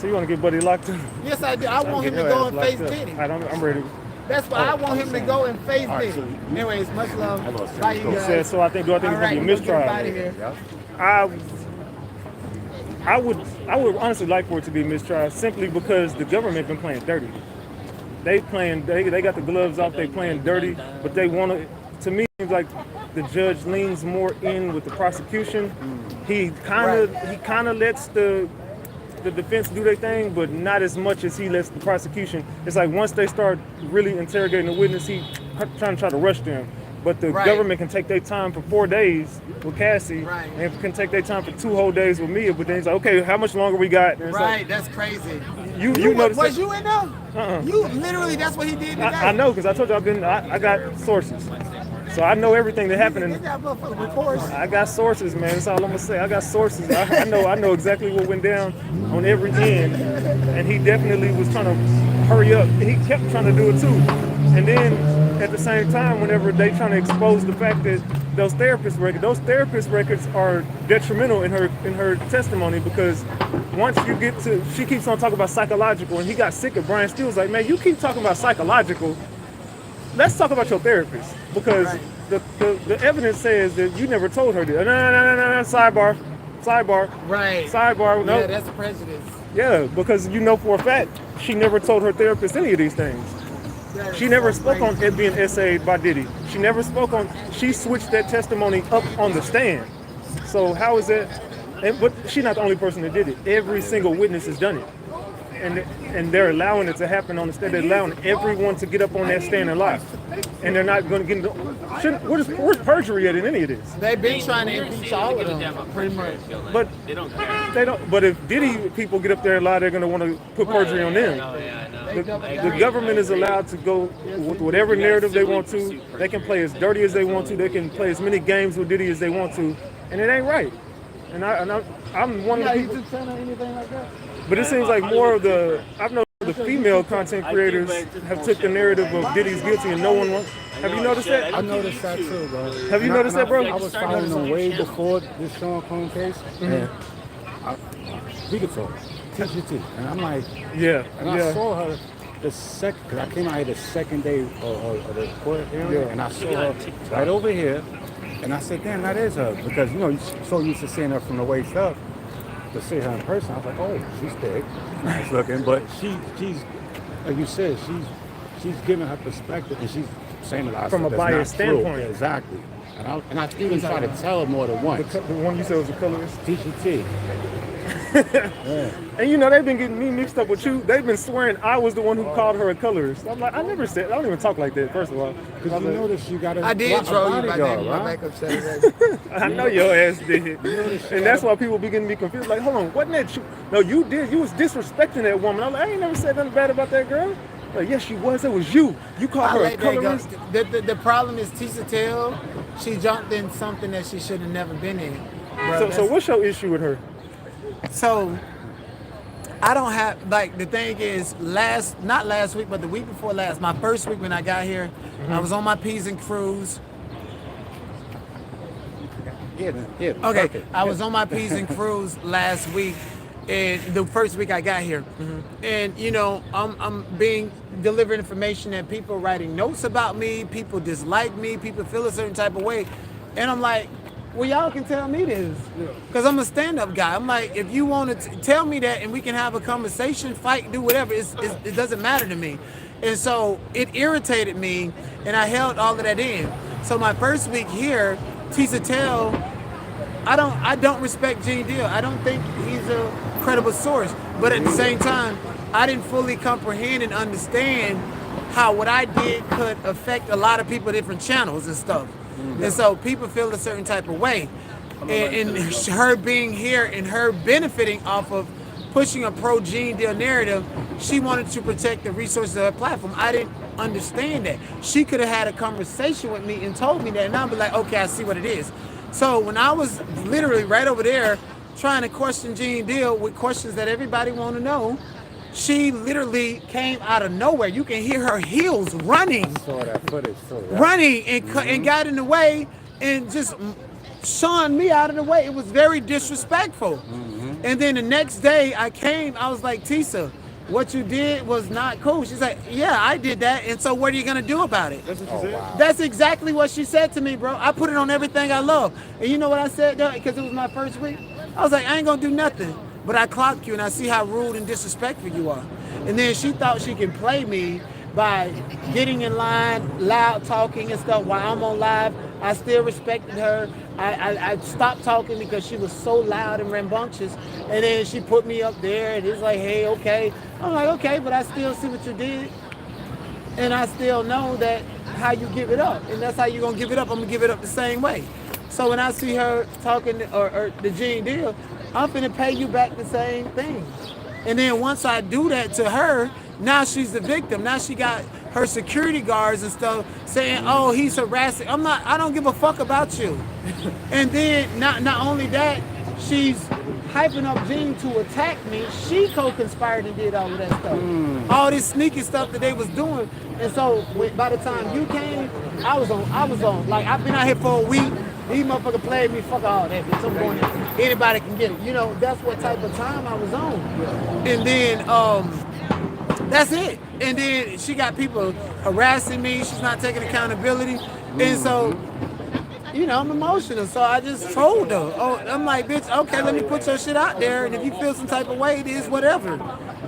So you want to get Buddy locked up? Yes, I do. I want him to go and face Diddy. I'm ready. That's why I want him to go and face Diddy. Anyways, much love. Bye, you guys. So I think, do I think it's going to be a mistrial? I would honestly like for it to be a mistrial simply because the government been playing dirty. They got the gloves off, they playing dirty, but they want to me, it seems like the judge leans more in with the prosecution. He kind of lets the defense do their thing, but not as much as he lets the prosecution. It's like once they start really interrogating the witness, he trying to rush them. But the government can take their time for 4 days with Cassie, and can take their time for 2 whole days with Mia. But then it's like, okay, how much longer we got? And it's like, that's crazy. You was you in there? You literally, that's what he did today. I know, because I told you I got sources. So I know everything that happened. I got sources, man. That's all I'm gonna say. I got sources. I know exactly what went down on every end, and he definitely was trying to hurry up. He kept trying to do it too. And then at the same time, whenever they trying to expose the fact that those therapist records are detrimental in her testimony, because once you get to, she keeps on talking about psychological, and he got sick of Brian Steele. Was like, man, you keep talking about psychological. Let's talk about your therapist, because the evidence says that you never told her that. No, sidebar. Right. Sidebar. No. Yeah, that's prejudice. Yeah, because you know for a fact she never told her therapist any of these things. She never spoke on it being essayed by Diddy. She switched that testimony up on the stand. So how is that? But she's not the only person that did it. Every single witness has done it. And they're allowing it to happen on the stand. They're allowing everyone to get up on that stand and lie. And they're not going to get into... Where's perjury at in any of this? They've been trying to impeach all of them, pretty much. But they don't. But if Diddy people get up there and lie, they're going to want to put perjury on them. The government is allowed to go with whatever narrative they want to. They can play as dirty as they want to. They can play as many games with Diddy as they want to. And it ain't right. And I'm one of the people... anything like that? But it seems like more of I've noticed the female content creators have took the narrative of Diddy's guilty and no one wants. Have you noticed that? I noticed that too, bro. Have you noticed that, bro? I was following them way before this Sean Combs case. And we could talk. TGT. And I'm like, I saw her because I came out here the second day of the court hearing, and I saw her right over here. And I said, damn, that is her. Because, you're so used to seeing her from the waist up. To see her in person, I was like, oh, she's big, nice looking, but she's like you said, she's giving her perspective, and she's saying a lot from a biased standpoint. Yeah, exactly. And I even tried to tell her more than once. The one you said was a colorist? TGT. And they've been getting me mixed up with you. They've been swearing I was the one who called her a colorist. I'm like, I never said. I don't even talk like that. First of all, because you notice you got a I did troll you by name, my backup set. I know your ass did, and that's why people begin to be confused. Like, hold on, wasn't that you? No, you did. You was disrespecting that woman. I'm like, I ain't never said nothing bad about that girl. Like, yes, she was. It was you. You called her a colorist. The problem is Tisa Tell. She jumped in something that she should have never been in. So what's your issue with her? So, I don't have, the thing is, not last week, but the week before last, my first week when I got here, I was on my P's and Q's. Okay, I was on my P's and Q's last week, and the first week I got here. And, I'm being delivered information that people are writing notes about me, people dislike me, people feel a certain type of way. And I'm like, well, y'all can tell me this, because I'm a stand-up guy. I'm like, if you want to tell me that and we can have a conversation, fight, do whatever, it doesn't matter to me. And so it irritated me, and I held all of that in. So my first week here, Tisa Tell, I don't respect Gene Deal. I don't think he's a credible source. But at the same time, I didn't fully comprehend and understand how what I did could affect a lot of people, different channels and stuff. And so people feel a certain type of way. And her being here and her benefiting off of pushing a pro-Gene Deal narrative, she wanted to protect the resources of her platform. I didn't understand that. She could have had a conversation with me and told me that, and I'd be like, okay, I see what it is. So when I was literally right over there trying to question Gene Deal with questions that everybody want to know, she literally came out of nowhere. You can hear her heels running. I saw that footage too. Right? Running and got in the way and just shunned me out of the way. It was very disrespectful. And then the next day I came, I was like, Tisa, what you did was not cool. She's like, yeah, I did that. And so what are you going to do about it? That's what she said? Wow. That's exactly what she said to me, bro. I put it on everything I love. And you know what I said, though? Because it was my first week. I was like, I ain't going to do nothing. But I clocked you and I see how rude and disrespectful you are. And then she thought she could play me by getting in line, loud talking and stuff while I'm on live. I still respected her. I stopped talking because she was so loud and rambunctious. And then she put me up there and it's like, hey, okay. I'm like, okay, but I still see what you did. And I still know that how you give it up. And that's how you're going to give it up. I'm going to give it up the same way. So when I see her talking or the Gene deal, I'm finna pay you back the same thing. And then once I do that to her, now she's the victim. Now she got her security guards and stuff saying, oh, he's harassing. I don't give a fuck about you. And then not only that, she's hyping up Gene to attack me. She co-conspired and did all of that stuff. All this sneaky stuff that they was doing. And so by the time you came, I was on. Like, I've been out here for a week. These motherfuckers played me, fuck all that, bitch. I'm going in. Anybody can get it. You know, that's what type of time I was on. And then, that's it. And then she got people harassing me. She's not taking accountability. And so, you know, I'm emotional. So I just told her. Oh, I'm like, bitch, okay, let me put your shit out there. And if you feel some type of way, it is whatever.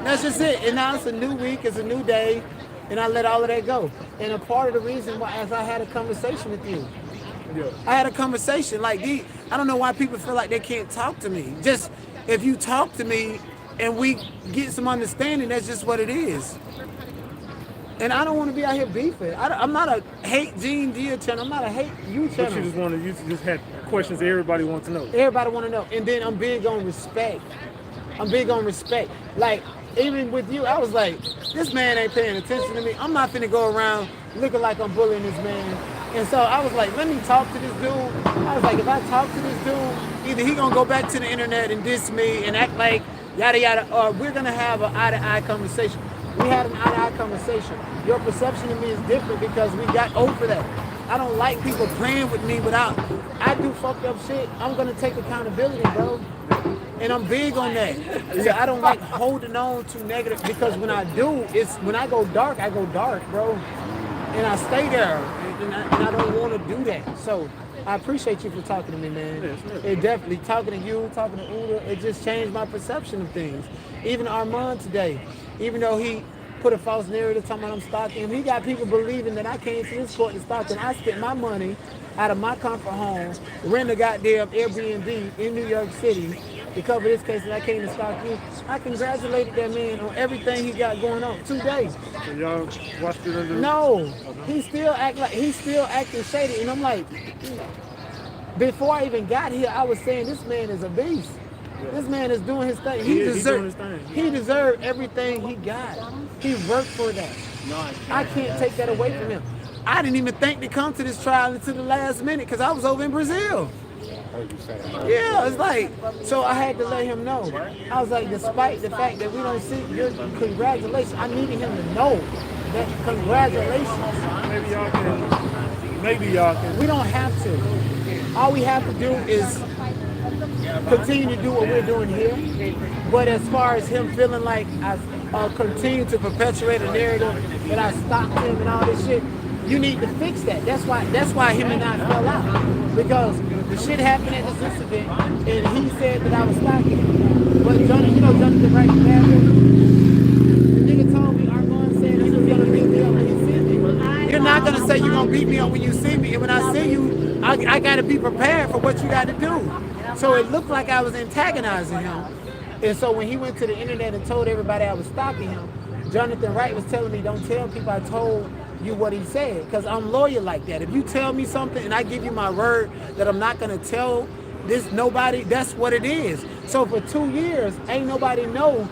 That's just it. And now it's a new week. It's a new day. And I let all of that go. And a part of the reason why, as I had a conversation with you, I had a conversation like I don't know why people feel like they can't talk to me. Just if you talk to me and we get some understanding, that's just what it is. And I don't want to be out here beefing. I'm not a hate Gene Deal channel. I'm not a hate you channel. But you just had questions that everybody wants to know. Everybody want to know. And then I'm big on respect. Like, even with you, I was like, this man ain't paying attention to me. I'm not finna go around looking like I'm bullying this man. And so I was like, let me talk to this dude. I was like, if I talk to this dude, either he gonna go back to the internet and diss me and act like yada yada, or we're gonna have an eye-to-eye conversation. We had an eye-to-eye conversation. Your perception of me is different because we got over that. I don't like people playing with me without, I do fucked up shit. I'm gonna take accountability, bro. And I'm big on that. So I don't like holding on to negative because when I do, when I go dark, bro. And I stay there. And I don't want to do that. So I appreciate you for talking to me, man. It definitely, talking to you, talking to Uda, it just changed my perception of things. Even Armand today, even though he put a false narrative talking about I'm stalking him, he got people believing that I came to this court and stalked him. I spent my money out of my comfort home, rent a goddamn Airbnb in New York City to cover this case, and I came to stalk you. I congratulated that man on everything he got going on. 2 days. So y'all watched it under? No, he's still acting shady, and I'm like, before I even got here, I was saying this man is a beast. Yeah. This man is doing his thing. He deserved everything he got. He worked for that. I can't take that away from him. I didn't even think to come to this trial until the last minute because I was over in Brazil. Yeah, it's like, so I had to let him know. I was like, despite the fact that we don't see your congratulations, I needed him to know that congratulations. Maybe y'all can. We don't have to. All we have to do is continue to do what we're doing here. But as far as him feeling like I continue to perpetuate a narrative that I stopped him and all this shit, you need to fix that. That's why him and I fell out. Because the shit happened at this event, and he said that I was stalking him. But Jonathan Wright, the nigga told me, Armand said he was gonna beat me up when he see me. You're not gonna say you're gonna beat me up when you see me, and when I see you, I gotta be prepared for what you gotta do. So it looked like I was antagonizing him. And so when he went to the internet and told everybody I was stalking him, Jonathan Wright was telling me, don't tell people I told you what he said, because I'm loyal like that. If you tell me something and I give you my word that I'm not gonna tell nobody, that's what it is. So for 2 years, ain't nobody know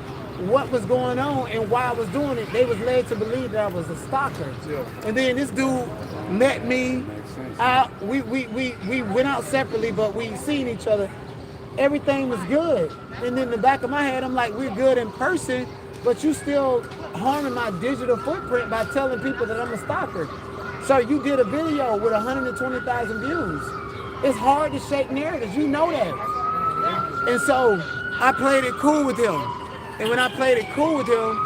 what was going on and why I was doing it. They was led to believe that I was a stalker. Yeah. And then this dude met me out. We went out separately, but we seen each other. Everything was good. And in the back of my head, I'm like, we're good in person, but you still harming my digital footprint by telling people that I'm a stalker. So you did a video with 120,000 views. It's hard to shake narratives, you know that. And so I played it cool with him. And when I played it cool with him,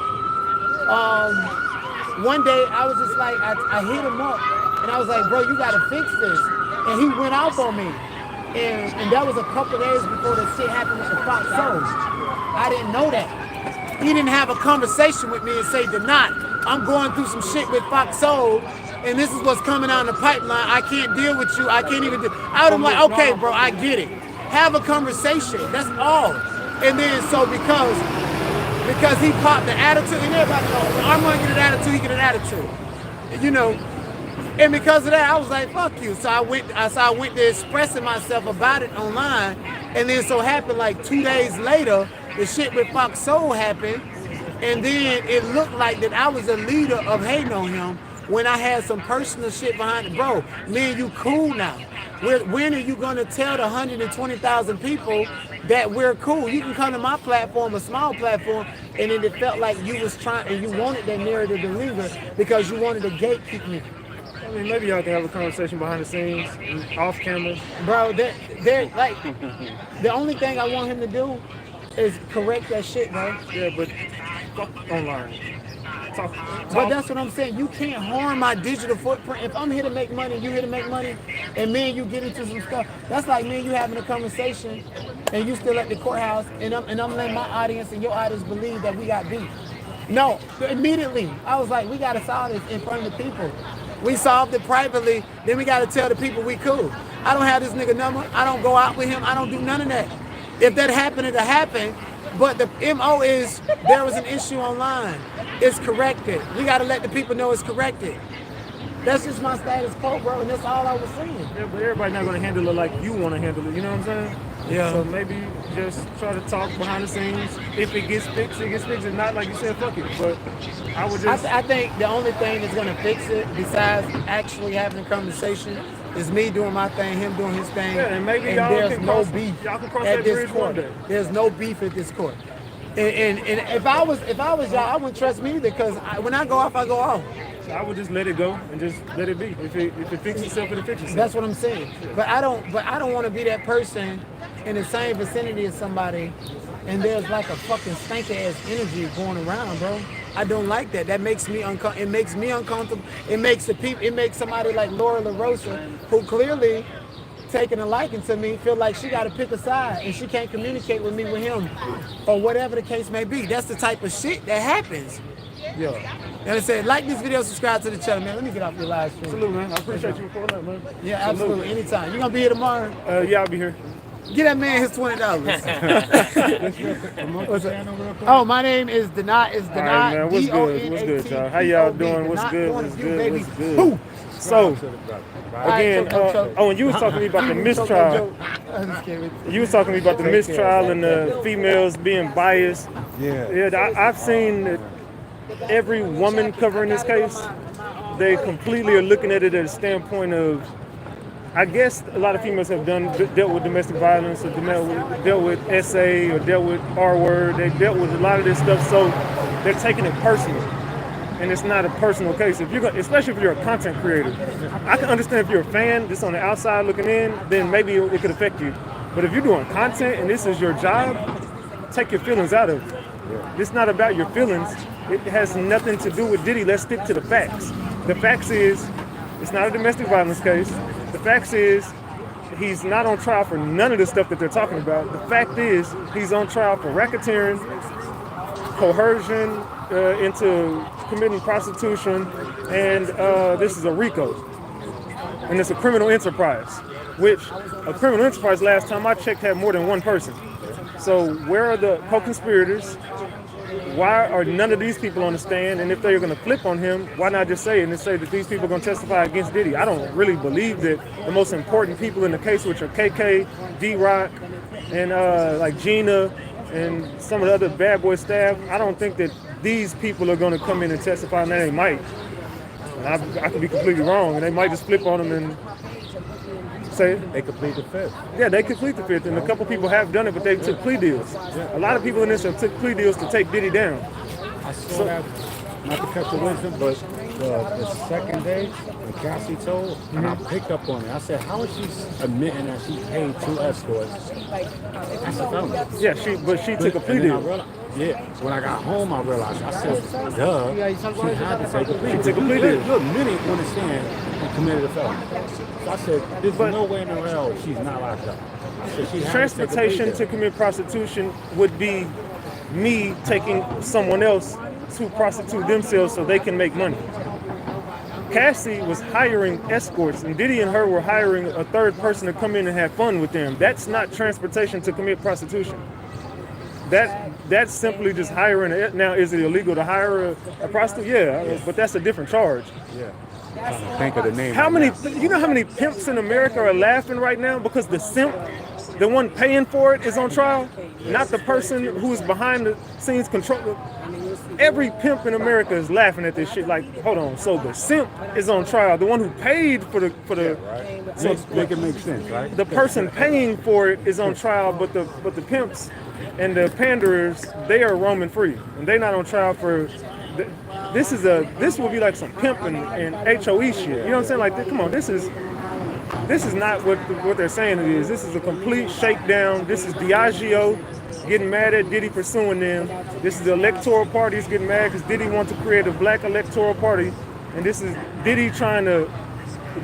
one day I was just like, I hit him up and I was like, bro, you gotta fix this. And he went off on me. And that was a couple days before the shit happened with the Fox Soul. I didn't know that. He didn't have a conversation with me and say, Denot, I'm going through some shit with Fox Soul, and this is what's coming down the pipeline. I can't deal with you. I can't even do. I was like, okay, bro, I get it. Have a conversation. That's all. And then so because he popped the attitude, and everybody knows when Armand get an attitude, he get an attitude. You know. And because of that, I was like, fuck you. So I went to expressing myself about it online. And then so happened like 2 days later, the shit with Fox Soul happened. And then it looked like that I was a leader of hating on him when I had some personal shit behind it. Bro, me and you cool now. When are you gonna tell the 120,000 people that we're cool? You can come to my platform, a small platform, and then it felt like you was trying, and you wanted that narrative to linger because you wanted to gatekeep me. I mean, maybe y'all can have a conversation behind the scenes, off camera. Bro, they're like, the only thing I want him to do is correct that shit, bro. Yeah, but fuck online. Talk. But that's what I'm saying. You can't harm my digital footprint. If I'm here to make money, you here to make money, and me and you get into some stuff, that's like me and you having a conversation, and you still at the courthouse, and I'm letting my audience and your audience believe that we got beef. No, immediately, I was like, we got to solve this in front of the people. We solved it privately, then we got to tell the people we cool. I don't have this nigga number. I don't go out with him. I don't do none of that. If that happened, it'll happen. But the MO is there was an issue online. It's corrected. We got to let the people know it's corrected. That's just my status quo, bro, and that's all I was saying. Yeah, but everybody not going to handle it like you want to handle it. You know what I'm saying? Yeah. So maybe just try to talk behind the scenes. If it gets fixed, it gets fixed. If not, like you said, fuck it. But I would just... I think the only thing that's going to fix it, besides actually having a conversation, is me doing my thing, him doing his thing. Yeah, and maybe and y'all there's can no cross, beef y'all can cross at that this bridge court. one day. There's no beef at this court. And if I was y'all, I wouldn't trust me either, because when I go off, I go off. I would just let it go and just let it be. If it fixes itself, it'll fix itself. That's what I'm saying. But I don't want to be that person in the same vicinity as somebody, and there's like a fucking stanky ass energy going around, bro. I don't like that. That makes me uncomfortable. It makes me uncomfortable. It makes the people. It makes somebody like Laura LaRosa, who clearly taking a liking to me, feel like she got to pick a side and she can't communicate with me with him, or whatever the case may be. That's the type of shit that happens. Yo, and I said, like this video, subscribe to the channel, man. Let me get off your live stream. Salute, man. I appreciate you for pulling up, man. Yeah, absolutely. Anytime. You gonna be here tomorrow? Yeah, I'll be here. Get that man his $20. Oh, my name is Denot. It's Denot. Right, man. What's good? What's good, y'all? How y'all doing? What's good? What's good? What's good? So, again, and you was talking to me about the mistrial. You was talking to me about the mistrial and the females being biased. Yeah, I've seen that every woman covering this case, they completely are looking at it at a standpoint of, I guess a lot of females have dealt with domestic violence, or dealt with SA, or dealt with R-word. They dealt with a lot of this stuff, so they're taking it personal. And it's not a personal case. Especially if you're a content creator. I can understand if you're a fan just on the outside looking in, then maybe it could affect you. But if you're doing content and this is your job, take your feelings out of it. It's not about your feelings. It has nothing to do with Diddy. Let's stick to the facts. The facts is, it's not a domestic violence case. The facts is, he's not on trial for none of the stuff that they're talking about. The fact is, he's on trial for racketeering, coercion into committing prostitution, and this is a RICO. And it's a criminal enterprise, which a criminal enterprise, last time I checked, had more than one person. So where are the co-conspirators? Why are none of these people on the stand? And if they're going to flip on him, why not just say it and say that these people are going to testify against Diddy? I don't really believe that the most important people in the case, which are KK, D-Rock, and like Gina, and some of the other bad boy staff, I don't think that these people are going to come in and testify. And they might. I could be completely wrong, and they might just flip on them and say they complete the fifth. Yeah, they complete the fifth, and a couple people have done it, but they took plea deals. A lot of people in this have took plea deals to take Diddy down. I saw that, not to cut the wisdom, but the second day, when Cassie told, and I picked up on it. I said, how is she admitting that she paid 2 escorts? That's a felony. Yeah, she took a plea deal. Yeah, when I got home, I realized, I said, duh, she had to take a plea deal. She took a plea deal. Look, many understand and committed a felony. So I said, there's no way in the world she's not locked up. I said, she had transportation to commit prostitution would be me taking someone else to prostitute themselves so they can make money. Cassie was hiring escorts, and Diddy and her were hiring a third person to come in and have fun with them. That's not transportation to commit prostitution. That's simply just hiring. Now, is it illegal to hire a prostitute? Yeah, but that's a different charge. Yeah. I'm trying to think of the name. You know how many pimps in America are laughing right now because the simp, the one paying for it, is on trial, not the person who's behind the scenes control. Every pimp in America is laughing at this shit. Like, hold on. So the simp is on trial. The one who paid for the right. So make it make sense, right? The person paying for it is on trial, but the pimps and the panderers, they are roaming free, and they're not on trial for. This will be like some pimp and HOE shit. You know what I'm saying? Like, come on, this is not what they're saying it is. This is a complete shakedown. This is Diageo getting mad at Diddy pursuing them. This is the electoral parties getting mad because Diddy wants to create a black electoral party, and this is Diddy trying to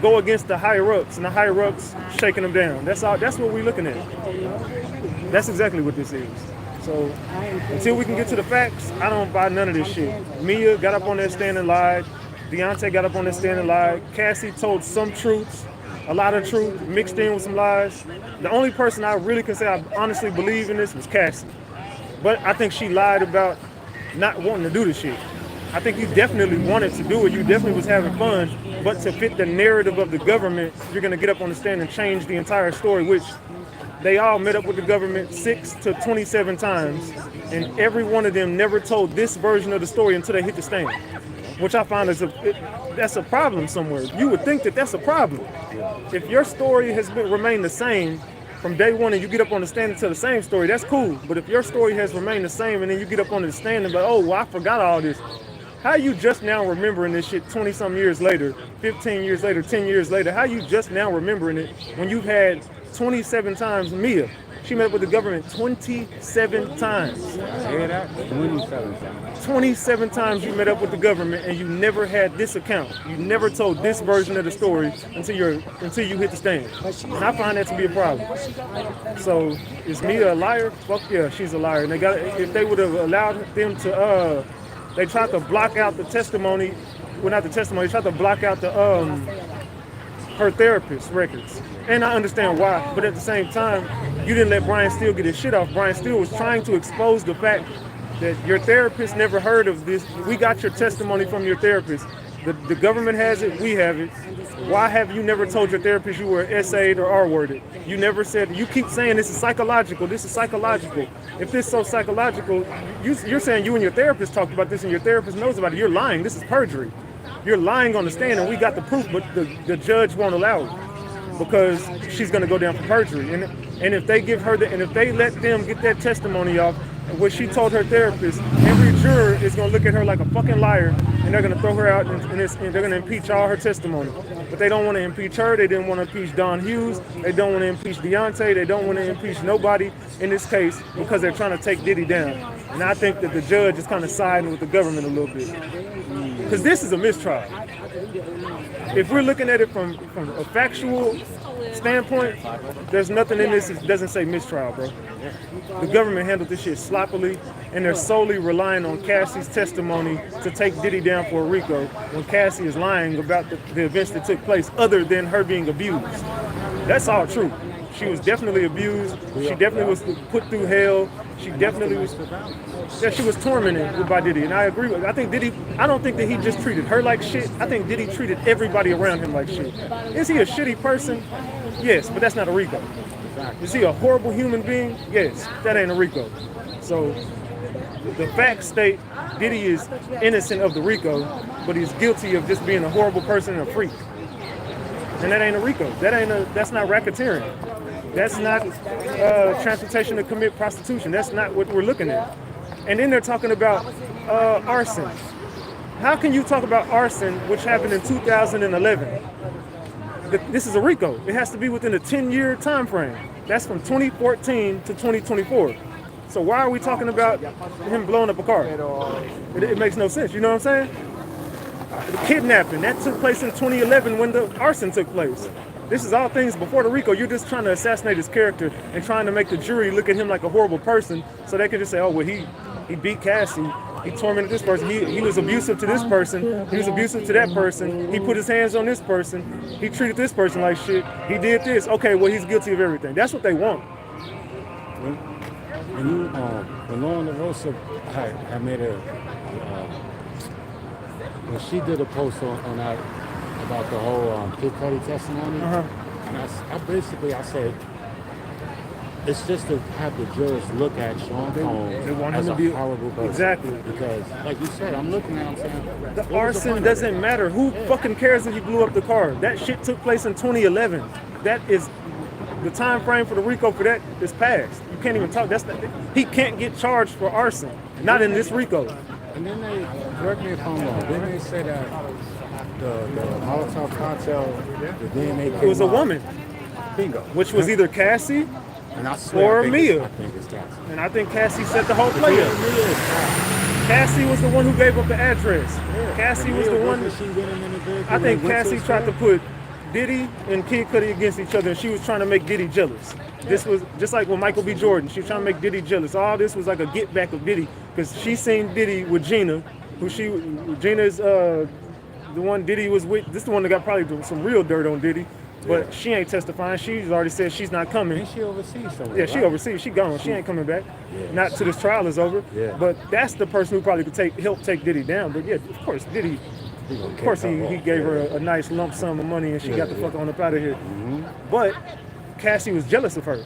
go against the higher ups, and the higher ups shaking them down. That's all. That's what we're looking at. That's exactly what this is. So until we can get to the facts, I don't buy none of this shit. Mia got up on that stand and lied. Deontay got up on that stand and lied. Cassie told some truths, a lot of truth mixed in with some lies. The only person I really can say I honestly believe in this was Cassie. But I think she lied about not wanting to do the shit. I think you definitely wanted to do it. You definitely was having fun. But to fit the narrative of the government, you're going to get up on the stand and change the entire story, which they all met up with the government 6 to 27 times, and every one of them never told this version of the story until they hit the stand, which I find that's a problem somewhere. You would think that that's a problem. If your story has remained the same from day one and you get up on the stand and tell the same story, that's cool. But if your story has remained the same and then you get up on the stand and be like, oh, well, I forgot all this. How are you just now remembering this shit 20-some years later, 15 years later, 10 years later? How are you just now remembering it when you've had 27 times Mia? She met up with the government 27 times. Hear that? 27 times. 27 times you met up with the government and you never had this account. You never told this version of the story until you hit the stand. And I find that to be a problem. So is Mia a liar? Fuck yeah, she's a liar. And if they would have allowed them to they tried to block out the testimony, well, not the testimony, they tried to block out the her therapist records. And I understand why, but at the same time, you didn't let Brian Steele get his shit off. Brian Steele was trying to expose the fact that your therapist never heard of this. We got your testimony from your therapist. The government has it, we have it. Why have you never told your therapist you were essayed or R-worded? You never said, you keep saying this is psychological, this is psychological. If this is so psychological, you're saying you and your therapist talked about this and your therapist knows about it. You're lying, this is perjury. You're lying on the stand and we got the proof, but the judge won't allow it because she's gonna go down for perjury. And if they give her and if they let them get that testimony off, what she told her therapist, every juror is gonna look at her like a fucking liar and they're gonna throw her out and they're gonna impeach all her testimony. But they don't wanna impeach her, they didn't wanna impeach Don Hughes, they don't wanna impeach Deontay, they don't wanna impeach nobody in this case because they're trying to take Diddy down. And I think that the judge is kind of siding with the government a little bit. Because this is a mistrial. If we're looking at it from a factual standpoint, there's nothing in this that doesn't say mistrial, bro. The government handled this shit sloppily, and they're solely relying on Cassie's testimony to take Diddy down for a RICO when Cassie is lying about the events that took place other than her being abused. That's all true. She was definitely abused. She definitely was put through hell. She definitely was. Yeah, she was tormented by Diddy, and I agree with. I think Diddy. I don't think that he just treated her like shit. I think Diddy treated everybody around him like shit. Is he a shitty person? Yes, but that's not a RICO. Is he a horrible human being? Yes, that ain't a RICO. So the facts state Diddy is innocent of the RICO, but he's guilty of just being a horrible person and a freak. And that ain't a RICO. That's not racketeering. That's not transportation to commit prostitution. That's not what we're looking at. And then they're talking about arson. How can you talk about arson, which happened in 2011? This is a RICO. It has to be within a 10-year time frame. That's from 2014 to 2024. So why are we talking about him blowing up a car? It makes no sense. You know what I'm saying? The kidnapping, that took place in 2011 when the arson took place. This is all things before the RICO. You're just trying to assassinate his character and trying to make the jury look at him like a horrible person so they can just say, oh, well, he beat Cassie. He tormented this person. He was abusive to this person. He was abusive to that person. He put his hands on this person. He treated this person like shit. He did this. Okay, well, he's guilty of everything. That's what they want. When Lauren DeRosa, I made when she did a post on that about the whole Kid Cudi testimony, and I said, it's just to have the jurors look at Sean Combs as a horrible person. Exactly. Because, like you said, I'm looking at him saying, the arson doesn't matter. Who fucking cares if you blew up the car? That shit took place in 2011. That is the time frame for the RICO for that is past. You can't even talk. He can't get charged for arson. Not in this RICO. And then they, correct me if I'm wrong, then they said that the Molotov cartel, the DNA it was a woman. Bingo. Which was either Cassie and I swear, or Mia. I think it's Cassie. And I think Cassie set the whole play up. Cassie was the one who gave up the address. Yeah. Cassie was the one. I think Cassie tried to put Diddy and Kid Cudi against each other, and she was trying to make Diddy jealous. This was just like with Michael B. Jordan. She was trying to make Diddy jealous. All this was like a get back of Diddy because she seen Diddy with Gina, Gina is the one Diddy was with. This is the one that got probably some real dirt on Diddy. But she ain't testifying. She's already said she's not coming. And she overseas somewhere. Yeah, she overseas. She gone. She ain't coming back. Yeah. Not till this trial is over. Yeah. But that's the person who probably could help take Diddy down. But yeah, of course, Diddy. Of course, he gave her a nice lump sum of money, and she got the fuck on up out of here. Mm-hmm. But Cassie was jealous of her,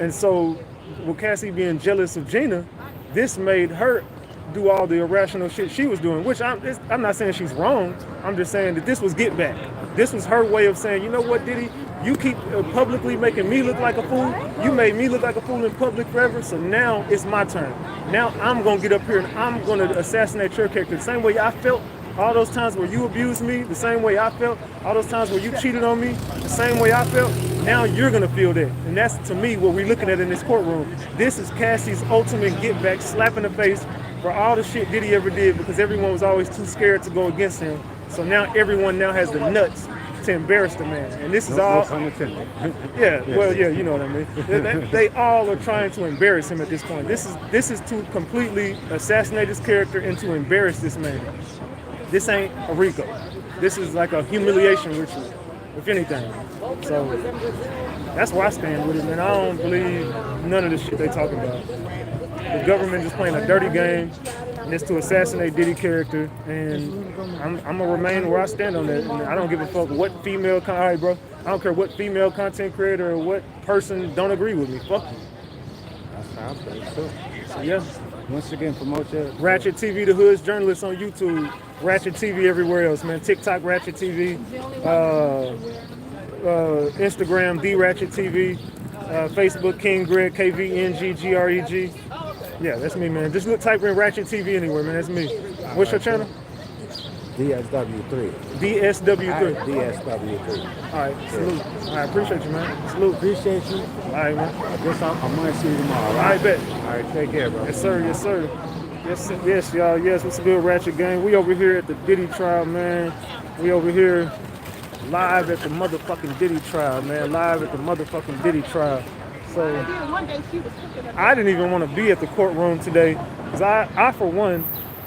and so with Cassie being jealous of Gina, this made her do all the irrational shit she was doing. Which I'm not saying she's wrong. I'm just saying that this was get back. This was her way of saying, you know what, Diddy, you keep publicly making me look like a fool. You made me look like a fool in public forever, so now it's my turn. Now I'm going to get up here and I'm going to assassinate your character. The same way I felt all those times where you abused me, the same way I felt, all those times where you cheated on me, the same way I felt, now you're going to feel that. And that's, to me, what we're looking at in this courtroom. This is Cassie's ultimate get back, slap in the face for all the shit Diddy ever did because everyone was always too scared to go against him. So now everyone now has the nuts to embarrass the man. And this is all... yeah, well, yeah, you know what I mean. They all are trying to embarrass him at this point. This is to completely assassinate his character and to embarrass this man. This ain't a RICO. This is like a humiliation ritual, if anything. So that's where I stand with it, man. I don't believe none of the shit they talking about. The government just playing a dirty game, and it's to assassinate Diddy character, and I'm gonna remain where I stand on that. And I don't give a fuck what female, all right, bro. I don't care what female content creator or what person don't agree with me. Fuck you. That's how I feel too. So yeah. Once again, promote your RatchetTV, the Hood's journalist on YouTube. RatchetTV everywhere else, man. TikTok, RatchetTV. Instagram, RatchetTV. Facebook, King Greg, KVNGGREG. Yeah, that's me, man. Just type in RatchetTV anywhere, man. That's me. What's your channel? DSW3. DSW3. DSW3. All right, salute. All right, appreciate you, man. Salute. Appreciate you. All right, man. I guess I might see you tomorrow. All right, bet. All right, take care, bro. Yes, sir. Yes, sir. Yes, y'all. Yes, what's a good Ratchet gang? We over here at the Diddy trial, man. We over here live at the motherfucking Diddy trial, man. Live at the motherfucking Diddy trial. So I didn't even want to be at the courtroom today because I for one,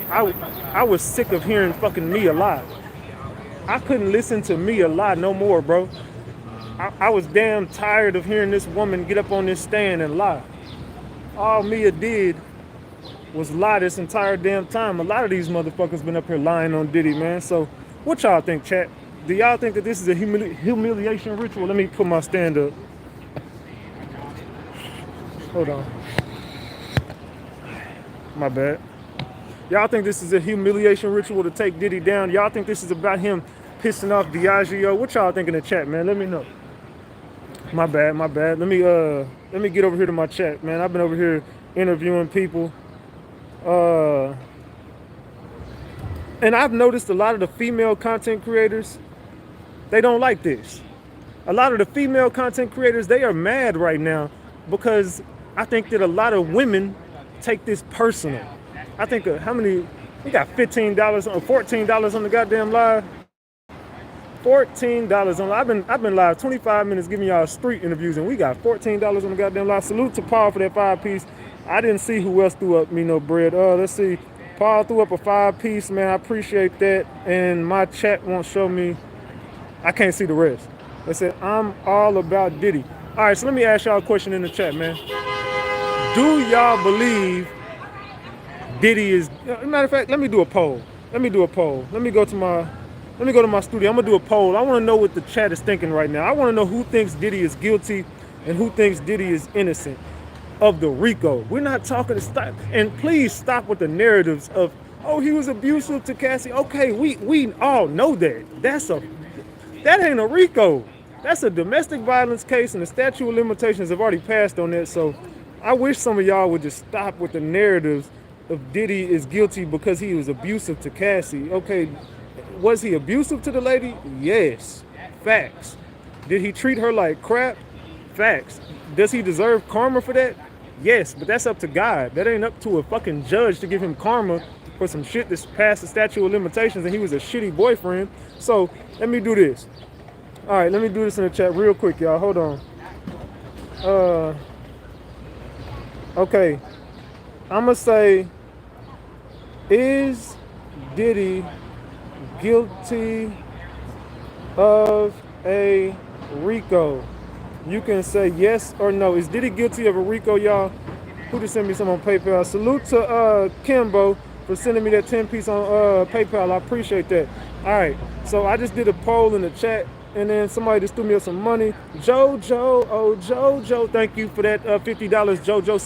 I was sick of hearing fucking Mia lie. I couldn't listen to Mia lie no more, bro. I was damn tired of hearing this woman get up on this stand and lie. All Mia did was lie this entire damn time. A lot of these motherfuckers been up here lying on Diddy, man. So what y'all think, chat? Do y'all think that this is a humiliation ritual? Let me put my stand up. Hold on. My bad. Y'all think this is a humiliation ritual to take Diddy down? Y'all think this is about him pissing off Diageo? What y'all think in the chat, man? Let me know. My bad. Let me get over here to my chat, man. I've been over here interviewing people. And I've noticed a lot of the female content creators, they don't like this. A lot of the female content creators, they are mad right now because I think that a lot of women take this personal. I think how many, we got $15 or $14 on the goddamn live. $14 on. I've been live 25 minutes giving y'all street interviews, and we got $14 on the goddamn live. Salute to Paul for that 5-piece. I didn't see who else threw up me no bread. Let's see. Paul threw up a 5-piece, man. I appreciate that. And my chat won't show me. I can't see the rest. They said I'm all about Diddy. All right, so let me ask y'all a question in the chat, man. Do y'all believe Diddy is? Matter of fact, let me do a poll. Let me go to my studio. I'm gonna do a poll. I want to know what the chat is thinking right now. I want to know who thinks Diddy is guilty and who thinks Diddy is innocent of the RICO. We're not talking to stop. And please stop with the narratives of, oh, he was abusive to Cassie. Okay, we all know that. That ain't a RICO. That's a domestic violence case, and the statute of limitations have already passed on that. So I wish some of y'all would just stop with the narratives of Diddy is guilty because he was abusive to Cassie. Okay, was he abusive to the lady? Yes. Facts. Did he treat her like crap? Facts. Does he deserve karma for that? Yes, but that's up to God. That ain't up to a fucking judge to give him karma for some shit that's past the statute of limitations and he was a shitty boyfriend. So let me do this. All right, let me do this in the chat real quick, y'all. Hold on. Okay. I'm gonna say, is Diddy guilty of a RICO? You can say yes or no. Is Diddy guilty of a RICO, y'all? Who just sent me some on PayPal? Salute to Kimbo for sending me that 10-piece on PayPal. I appreciate that. All right, so I just did a poll in the chat, and then somebody just threw me up some money. Jojo, thank you for that $50. Jojo,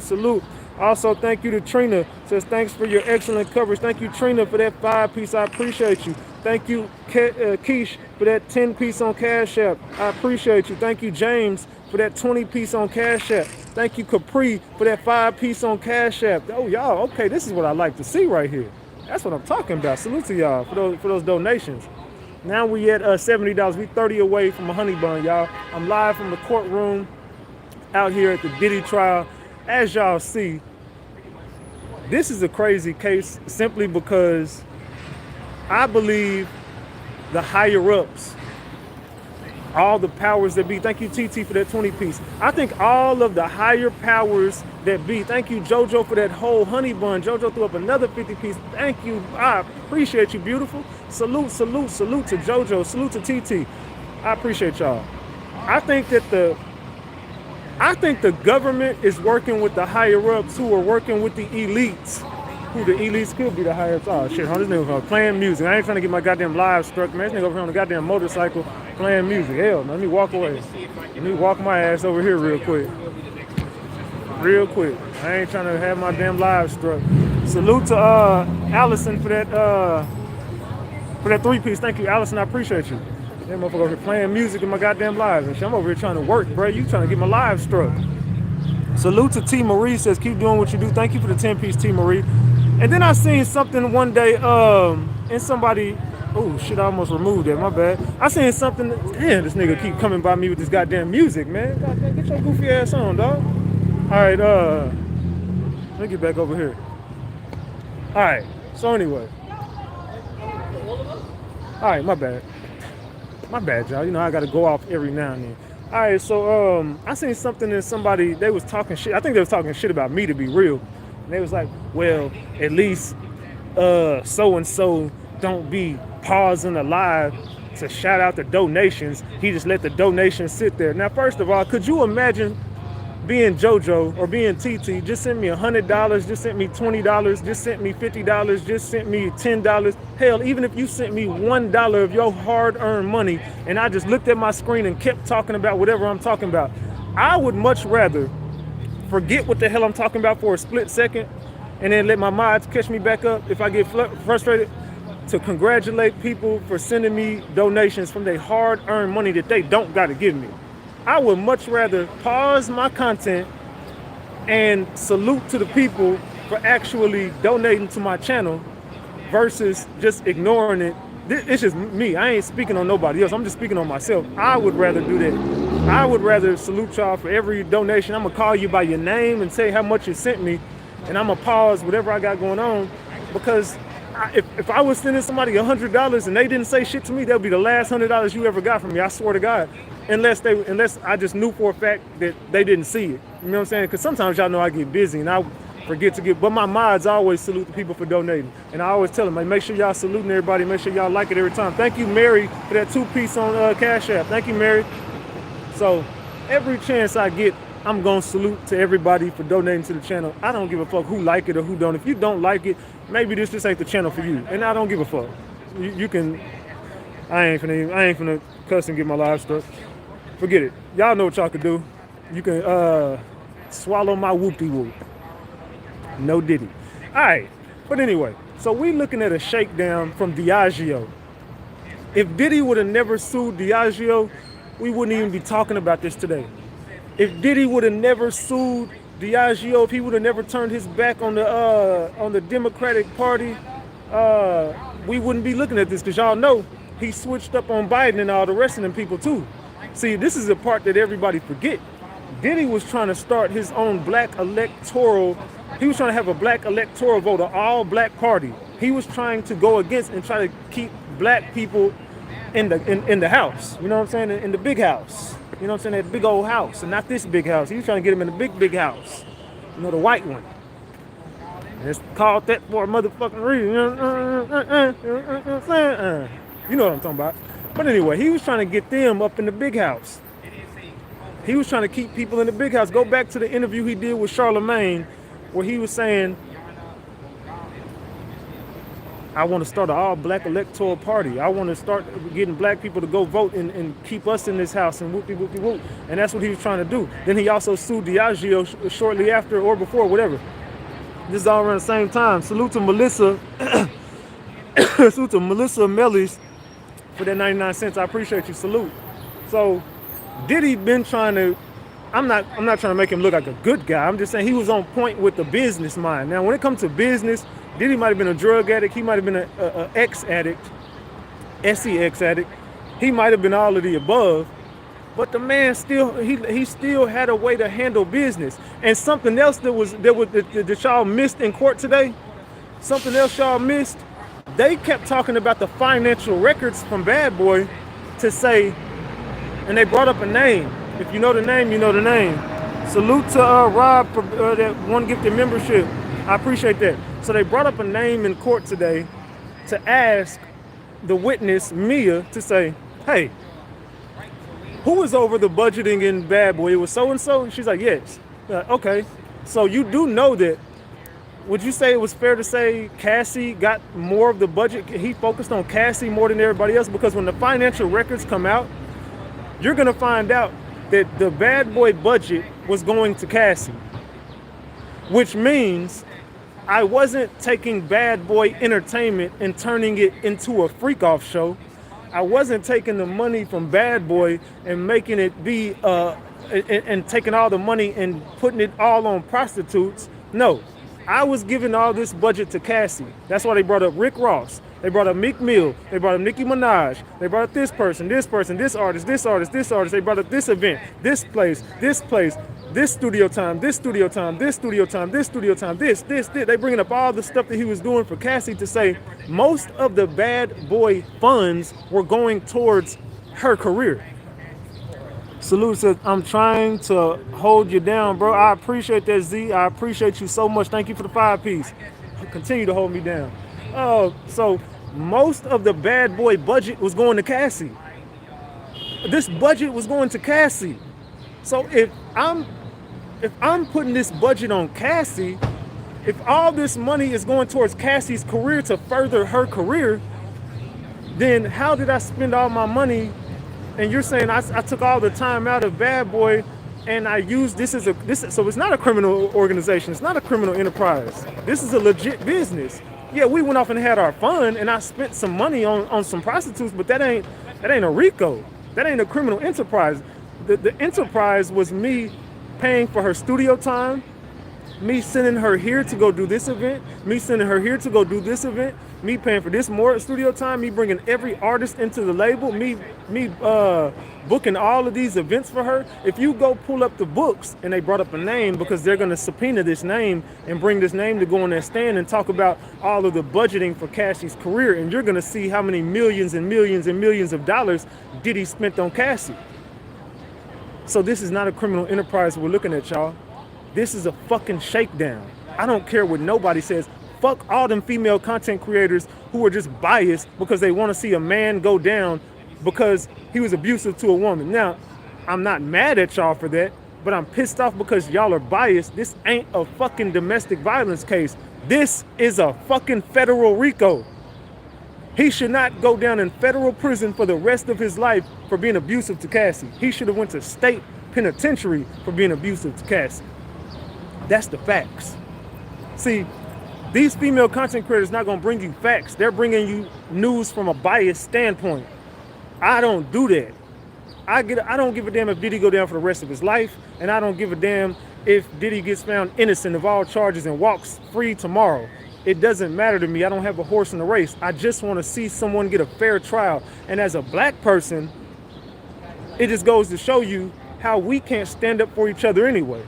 salute. Also, thank you to Trina. Says, thanks for your excellent coverage. Thank you, Trina, for that 5-piece. I appreciate you. Thank you, Keish, for that 10-piece on Cash App. I appreciate you. Thank you, James, for that 20-piece on Cash App. Thank you, Capri, for that 5-piece on Cash App. Oh, y'all, okay, this is what I like to see right here. That's what I'm talking about. Salute to y'all for those donations. Now we at $70. We 30 away from a honey bun, y'all. I'm live from the courtroom out here at the Diddy trial. As y'all see, this is a crazy case simply because I believe the higher-ups, all the powers that be, thank you, TT, for that 20-piece. I think all of the higher powers that be, thank you, JoJo, for that whole honey bun. JoJo threw up another 50-piece. Thank you. I appreciate you, beautiful. Salute to JoJo. Salute to TT. I appreciate y'all. I think the government is working with the higher-ups who are working with the elites. Who the elites could be the higher-ups. Oh, shit, this nigga playing music. I ain't trying to get my goddamn live struck, man. This nigga over here on the goddamn motorcycle playing music. Hell, let me walk away. Let me walk my ass over here real quick. I ain't trying to have my damn live struck. Salute to Allison for that 3-piece. Thank you, Allison. I appreciate you. That motherfucker over here playing music in my goddamn live and shit. I'm over here trying to work, bro. You trying to get my live struck. Salute to T. Marie, says keep doing what you do. Thank you for the 10-piece, T. Marie. And then I seen something one day, and somebody, oh shit, I almost removed that, my bad. I seen something, damn, this nigga keep coming by me with this goddamn music, man. Goddamn, get your goofy ass on, dog. All right, let me get back over here. All right, so anyway. All right, my bad, y'all. You know, I gotta go off every now and then. All right, so I seen something in somebody, they was talking shit. I think they was talking shit about me, to be real. And they was like, well, at least so-and-so don't be pausing the live to shout out the donations. He just let the donations sit there. Now, first of all, could you imagine being JoJo or being TT, just sent me $100, just sent me $20, just sent me $50, just sent me $10. Hell, even if you sent me $1 of your hard-earned money and I just looked at my screen and kept talking about whatever I'm talking about, I would much rather forget what the hell I'm talking about for a split second and then let my mods catch me back up if I get frustrated, to congratulate people for sending me donations from their hard-earned money that they don't got to give me. I would much rather pause my content and salute to the people for actually donating to my channel versus just ignoring it. It's just me. I ain't speaking on nobody else. I'm just speaking on myself. I would rather do that. I would rather salute y'all for every donation. I'm gonna call you by your name and say how much you sent me, and I'm gonna pause whatever I got going on, because if I was sending somebody $100 and they didn't say shit to me, that would be the last $100 you ever got from me. I swear to God. Unless I just knew for a fact that they didn't see it. You know what I'm saying? Because sometimes y'all know I get busy and I forget to get, but my mods always salute the people for donating. And I always tell them, like, make sure y'all saluting everybody, make sure y'all like it every time. Thank you, Mary, for that 2-piece on Cash App. Thank you, Mary. So every chance I get, I'm gonna salute to everybody for donating to the channel. I don't give a fuck who like it or who don't. If you don't like it, maybe this just ain't the channel for you. And I don't give a fuck. You can, I ain't finna cuss and get my live struck. Forget it. Y'all know what y'all can do. You can swallow my whoop-de-whoop. No Diddy. All right. But anyway, so we looking at a shakedown from Diageo. If Diddy would have never sued Diageo, we wouldn't even be talking about this today. If Diddy would have never sued Diageo, if he would have never turned his back on the Democratic Party, we wouldn't be looking at this, because y'all know he switched up on Biden and all the rest of them people too. See, this is the part that everybody forget. Diddy was trying to start his own black electoral. He was trying to have a black electoral vote, an all-black party. He was trying to go against and try to keep black people in the house. You know what I'm saying? In the big house. You know what I'm saying? That big old house, and not this big house. He was trying to get him in the big house. You know, the white one. And it's called that for a motherfucking reason. You know what I'm talking about. But anyway, he was trying to get them up in the big house. He was trying to keep people in the big house. Go back to the interview he did with Charlemagne, where he was saying, I want to start an all-black electoral party. I want to start getting black people to go vote and keep us in this house and whoop-de-whoop-de-whoop. And that's what he was trying to do. Then he also sued Diageo shortly after or before, whatever. This is all around the same time. Salute to Melissa. Salute to Melissa Mellies for that 99 cents. I appreciate you. Salute. So Diddy been trying to, I'm not trying to make him look like a good guy. I'm just saying he was on point with the business mind. Now, when it comes to business, Diddy might have been a drug addict. He might have been an ex-addict, SEX addict. He might have been all of the above. But the man still, he still had a way to handle business. And something else that y'all missed in court today, something else y'all missed, they kept talking about the financial records from Bad Boy to say, and they brought up a name. If you know the name, you know the name. Salute to Rob for that one gifted membership. I appreciate that. So they brought up a name in court today to ask the witness, Mia, to say, hey, who was over the budgeting in Bad Boy? It was so-and-so? And she's like, yes. Okay. So you do know that. Would you say it was fair to say Cassie got more of the budget? He focused on Cassie more than everybody else? Because when the financial records come out, you're going to find out that the Bad Boy budget was going to Cassie. Which means I wasn't taking Bad Boy Entertainment and turning it into a freak-off show. I wasn't taking the money from Bad Boy and making it be, and taking all the money and putting it all on prostitutes. No, I was giving all this budget to Cassie. That's why they brought up Rick Ross. They brought up Meek Mill. They brought up Nicki Minaj. They brought up this person, this artist, this artist, this artist. They brought up this event, this place, this studio time, this studio time, this studio time, this studio time, this. They bringing up all the stuff that he was doing for Cassie to say most of the Bad Boy funds were going towards her career. Salute says, I'm trying to hold you down, bro. I appreciate that, Z. I appreciate you so much. Thank you for the 5-piece. Continue to hold me down. So most of the Bad Boy budget was going to Cassie. This budget was going to Cassie. So if I'm putting this budget on Cassie, if all this money is going towards Cassie's career to further her career, then how did I spend all my money? And you're saying I took all the time out of Bad Boy and I used so it's not a criminal organization. It's not a criminal enterprise. This is a legit business. Yeah, we went off and had our fun and I spent some money on some prostitutes, but that ain't a RICO. That ain't a criminal enterprise. The enterprise was me paying for her studio time, Me sending her here to go do this event, me sending her here to go do this event, me paying for this more studio time, me bringing every artist into the label, me booking all of these events for her. If you go pull up the books and they brought up a name because they're gonna subpoena this name and bring this name to go on that stand and talk about all of the budgeting for Cassie's career, and you're gonna see how many millions and millions and millions of dollars Diddy spent on Cassie. So this is not a criminal enterprise we're looking at, y'all. This is a fucking shakedown. I don't care what nobody says. Fuck all them female content creators who are just biased because they want to see a man go down because he was abusive to a woman. Now, I'm not mad at y'all for that, but I'm pissed off because y'all are biased. This ain't a fucking domestic violence case. This is a fucking federal RICO. He should not go down in federal prison for the rest of his life for being abusive to Cassie. He should have went to state penitentiary for being abusive to Cassie. That's the facts. See, these female content creators not gonna bring you facts. They're bringing you news from a biased standpoint. I don't do that. I don't give a damn if Diddy go down for the rest of his life, and I don't give a damn if Diddy gets found innocent of all charges and walks free tomorrow. It doesn't matter to me. I don't have a horse in the race. I just want to see someone get a fair trial. And as a black person, it just goes to show you how we can't stand up for each other anyway.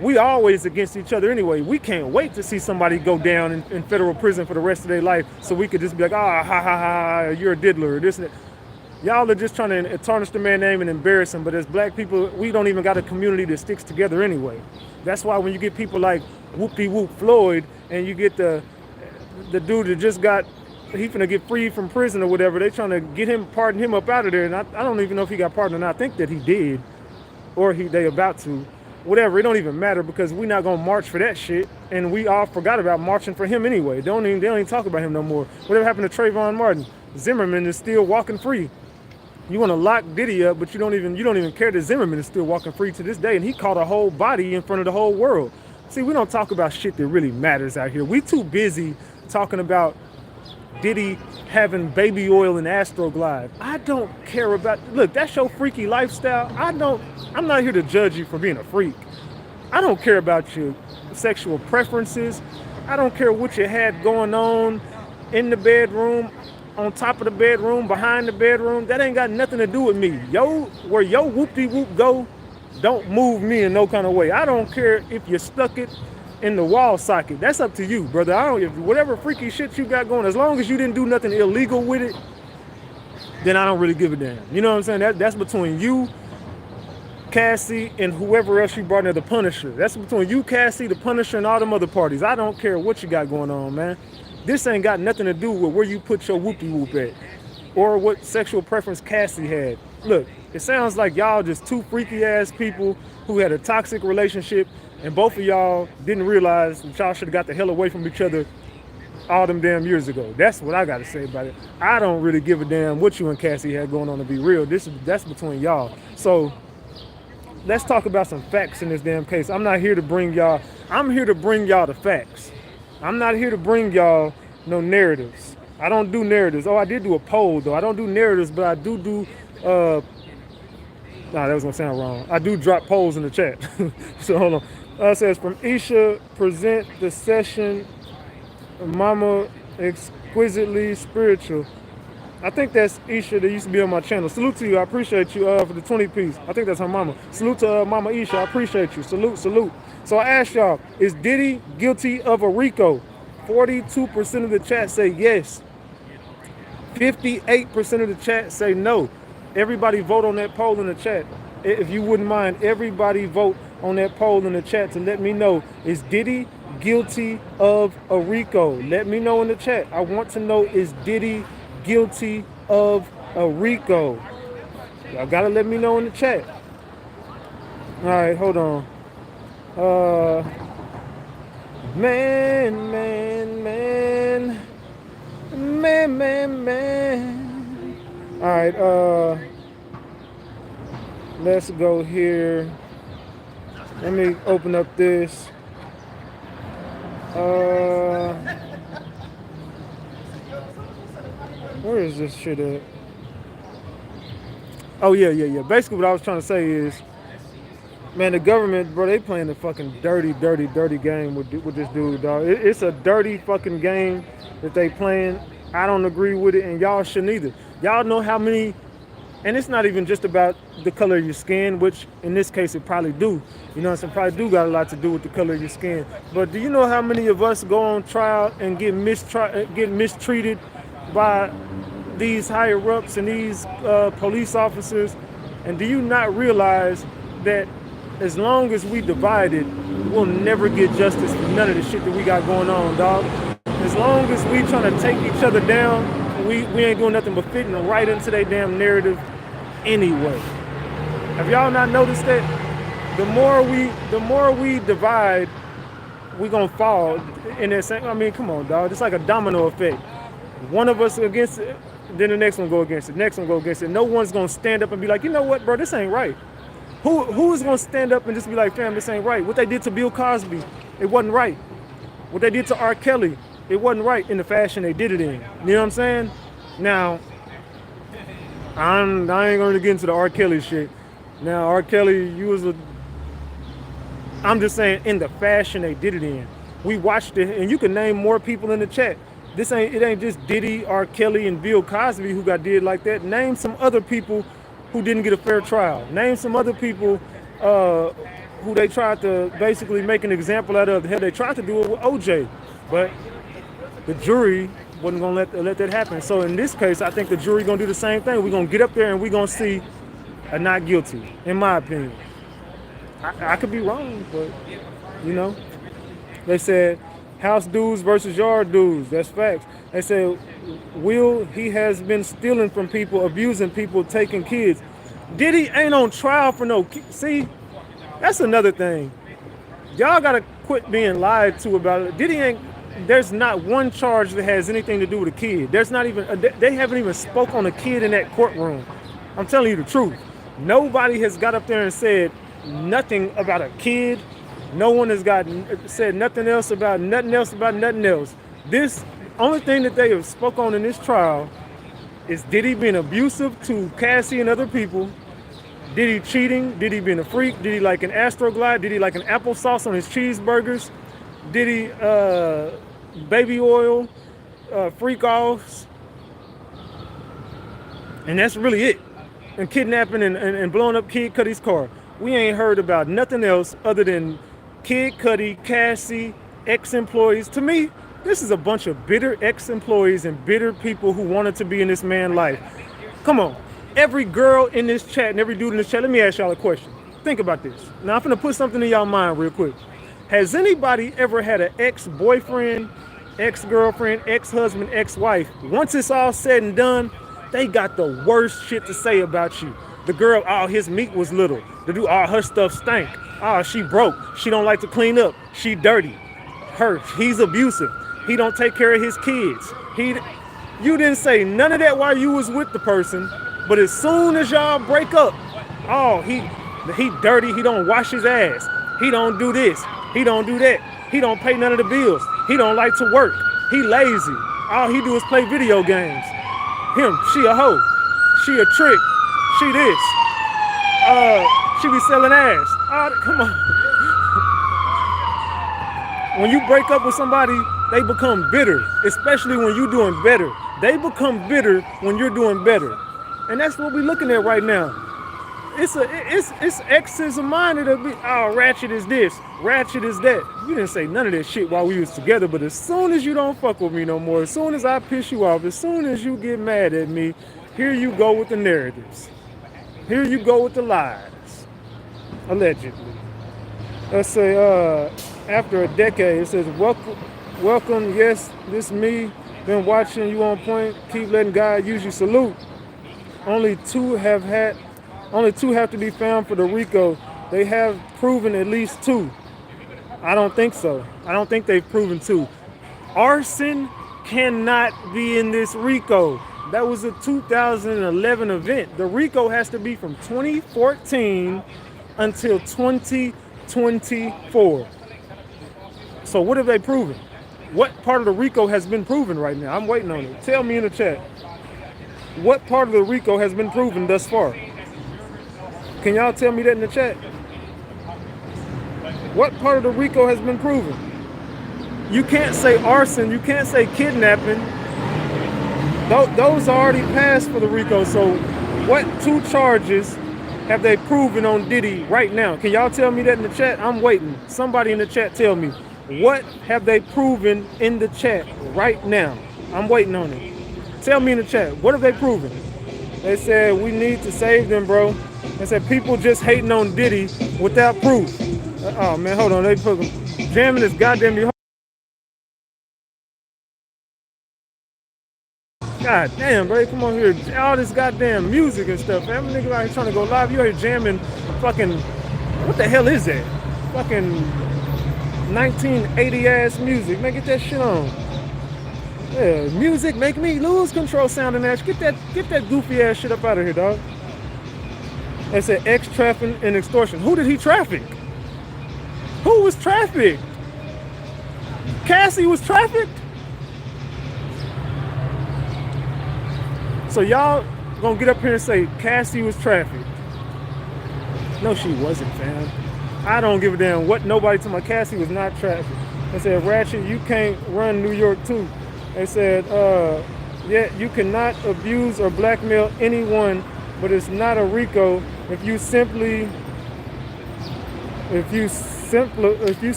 We always against each other anyway. We can't wait to see somebody go down in federal prison for the rest of their life so we could just be like, ah, ha, ha, ha, you're a diddler, or this and that. Y'all are just trying to tarnish the man's name and embarrass him, but as black people, we don't even got a community that sticks together anyway. That's why when you get people like Whoop-de-Whoop Floyd, and you get the dude that just got, he finna get free from prison or whatever, they trying to get him, pardon him up out of there, and I don't even know if he got pardoned or not. I think that he did, or they about to. Whatever, it don't even matter because we not gonna march for that shit, and we all forgot about marching for him anyway. They don't even talk about him no more. Whatever happened to Trayvon Martin? Zimmerman is still walking free. You want to lock Diddy up, but you don't even care that Zimmerman is still walking free to this day, and he caught a whole body in front of the whole world. See, we don't talk about shit that really matters out here. We too busy talking about Diddy having baby oil and Astroglide. I don't care about, look, that's your freaky lifestyle. I'm not here to judge you for being a freak. I don't care about your sexual preferences. I don't care what you had going on in the bedroom, on top of the bedroom, behind the bedroom. That ain't got nothing to do with me. Where your whoop-de-whoop go, don't move me in no kind of way. I don't care if you stuck it in the wall socket. That's up to you, brother. Whatever freaky shit you got going, as long as you didn't do nothing illegal with it, then I don't really give a damn. You know what I'm saying? That's between you, Cassie, and whoever else you brought in there, the Punisher. That's between you, Cassie, the Punisher, and all them other parties. I don't care what you got going on, man. This ain't got nothing to do with where you put your whoopie-whoop at or what sexual preference Cassie had. Look, it sounds like y'all just two freaky-ass people who had a toxic relationship, and both of y'all didn't realize that y'all should have got the hell away from each other all them damn years ago. That's what I got to say about it. I don't really give a damn what you and Cassie had going on, to be real. That's between y'all. So let's talk about some facts in this damn case. I'm not here to bring y'all. I'm here to bring y'all the facts. I'm not here to bring y'all no narratives. I don't do narratives. Oh, I did do a poll though. I don't do narratives, but I do that was gonna sound wrong. I do drop polls in the chat. So hold on. It says from Isha, present the session, Mama exquisitely spiritual. I think that's Isha that used to be on my channel. Salute to you. I appreciate you for the 20 piece. I think that's her mama. Salute to Mama Isha. I appreciate you. Salute, salute. So I asked y'all, is Diddy guilty of a RICO? 42% of the chat say yes. 58% of the chat say no. Everybody vote on that poll in the chat. If you wouldn't mind, everybody vote on that poll in the chat to let me know, is Diddy guilty of a RICO? Let me know in the chat. I want to know, is Diddy guilty of a RICO? Y'all gotta let me know in the chat. All right, hold on. Man. All right, let's go here. Let me open up this. Where is this shit at? Oh, yeah. Basically, what I was trying to say is, Man, the government, bro, they playing a fucking dirty game with this dude, dog. It's a dirty fucking game that they playing. I don't agree with it, and y'all shouldn't either. Y'all know how many, and it's not even just about the color of your skin, which in this case it probably do. You know what I'm saying? Probably do got a lot to do with the color of your skin. But do you know how many of us go on trial and get mistreated by these higher ups and these police officers? And do you not realize that as long as we divided, we'll never get justice for none of the shit that we got going on, dog. As long as we trying to take each other down, we ain't doing nothing but fitting right into their damn narrative anyway. Have y'all not noticed that? The more we divide, we gonna fall in that same. I mean, come on, dog. It's like a domino effect. One of us against it, then the next one go against it. Next one go against it. No one's gonna stand up and be like, you know what, bro, this ain't right. Who is gonna stand up and just be like, fam, this ain't right? What they did to Bill Cosby, it wasn't right. What they did to R. Kelly, it wasn't right in the fashion they did it in. You know what I'm saying? Now, I ain't gonna get into the R. Kelly shit. Now, R. Kelly, I'm just saying in the fashion they did it in. We watched it, and you can name more people in the chat. It ain't just Diddy, R. Kelly, and Bill Cosby who got did like that. Name some other people who didn't get a fair trial. Name some other people who they tried to basically make an example out of. Hell, they tried to do it with OJ, but the jury wasn't gonna let that happen. So in this case, I think the jury gonna do the same thing. We're gonna get up there and we're gonna see a not guilty, in my opinion. I could be wrong, but you know, they said house dudes versus yard dudes. That's facts. They said he has been stealing from people, abusing people, taking kids. Diddy ain't on trial for no kids. See, that's another thing. Y'all gotta quit being lied to about it. Diddy ain't. There's not one charge that has anything to do with a kid. There's not even. They haven't even spoke on a kid in that courtroom. I'm telling you the truth. Nobody has got up there and said nothing about a kid. No one has said nothing else about nothing else. This only thing that they have spoke on in this trial is Diddy being abusive to Cassie and other people, Diddy cheating, Diddy being a freak, Diddy like an Astroglide, Diddy like an applesauce on his cheeseburgers, Diddy baby oil, freak offs, and that's really it. And kidnapping and blowing up Kid Cudi's car. We ain't heard about nothing else other than Kid Cudi, Cassie, ex-employees. To me, this is a bunch of bitter ex-employees and bitter people who wanted to be in this man's life. Come on. Every girl in this chat and every dude in this chat, let me ask y'all a question. Think about this. Now, I'm finna put something in y'all mind real quick. Has anybody ever had an ex-boyfriend, ex-girlfriend, ex-husband, ex-wife? Once it's all said and done, they got the worst shit to say about you. The girl, oh, his meat was little. The dude, oh, her stuff stank. Oh, she broke. She don't like to clean up. She dirty. He's abusive. He don't take care of his kids. You didn't say none of that while you was with the person, but as soon as y'all break up, oh, he dirty. He don't wash his ass. He don't do this. He don't do that. He don't pay none of the bills. He don't like to work. He lazy. All he do is play video games. She a hoe. She a trick. She this. She be selling ass. Oh, come on. When you break up with somebody, they become bitter, especially when you're doing better. They become bitter when you're doing better. And that's what we're looking at right now. It's exes of mine that'll be, oh, Ratchet is this, Ratchet is that. You didn't say none of that shit while we was together, but as soon as you don't fuck with me no more, as soon as I piss you off, as soon as you get mad at me, here you go with the narratives. Here you go with the lies. Allegedly. Let's say, after a decade, it says, welcome, yes, this me, been watching you on point, keep letting God use you, salute. Only two have to be found for the RICO. They have proven at least two. I don't think so. I don't think they've proven two. Arson cannot be in this RICO. That was a 2011 event. The RICO has to be from 2014 until 2024. So what have they proven? What part of the RICO has been proven right now? I'm waiting on it. Tell me in the chat. What part of the RICO has been proven thus far? Can y'all tell me that in the chat? What part of the RICO has been proven? You can't say arson. You can't say kidnapping. Those are already passed for the RICO. So what 2 charges have they proven on Diddy right now? Can y'all tell me that in the chat? I'm waiting. Somebody in the chat tell me. What have they proven in the chat right now? I'm waiting on it. Tell me in the chat. What have they proven? They said, we need to save them, bro. They said, people just hating on Diddy without proof. Oh, man, hold on. They put jamming this goddamn... God damn, bro, come on here. All this goddamn music and stuff. Every nigga out here trying to go live. You out here jamming fucking... What the hell is that? Fucking 1980 ass music. Man, get that shit on. Yeah, music make me lose control sounding ass. Get that goofy ass shit up out of here, dog. They said trafficking and extortion. Who did he traffic? Who was trafficked? Cassie was trafficked? So y'all gonna get up here and say Cassie was trafficked? No, she wasn't, fam. I don't give a damn what nobody told me. Cassie was not trafficked. They said, Ratchet, you can't run New York too. They said, yeah, you cannot abuse or blackmail anyone, but it's not a RICO if you simply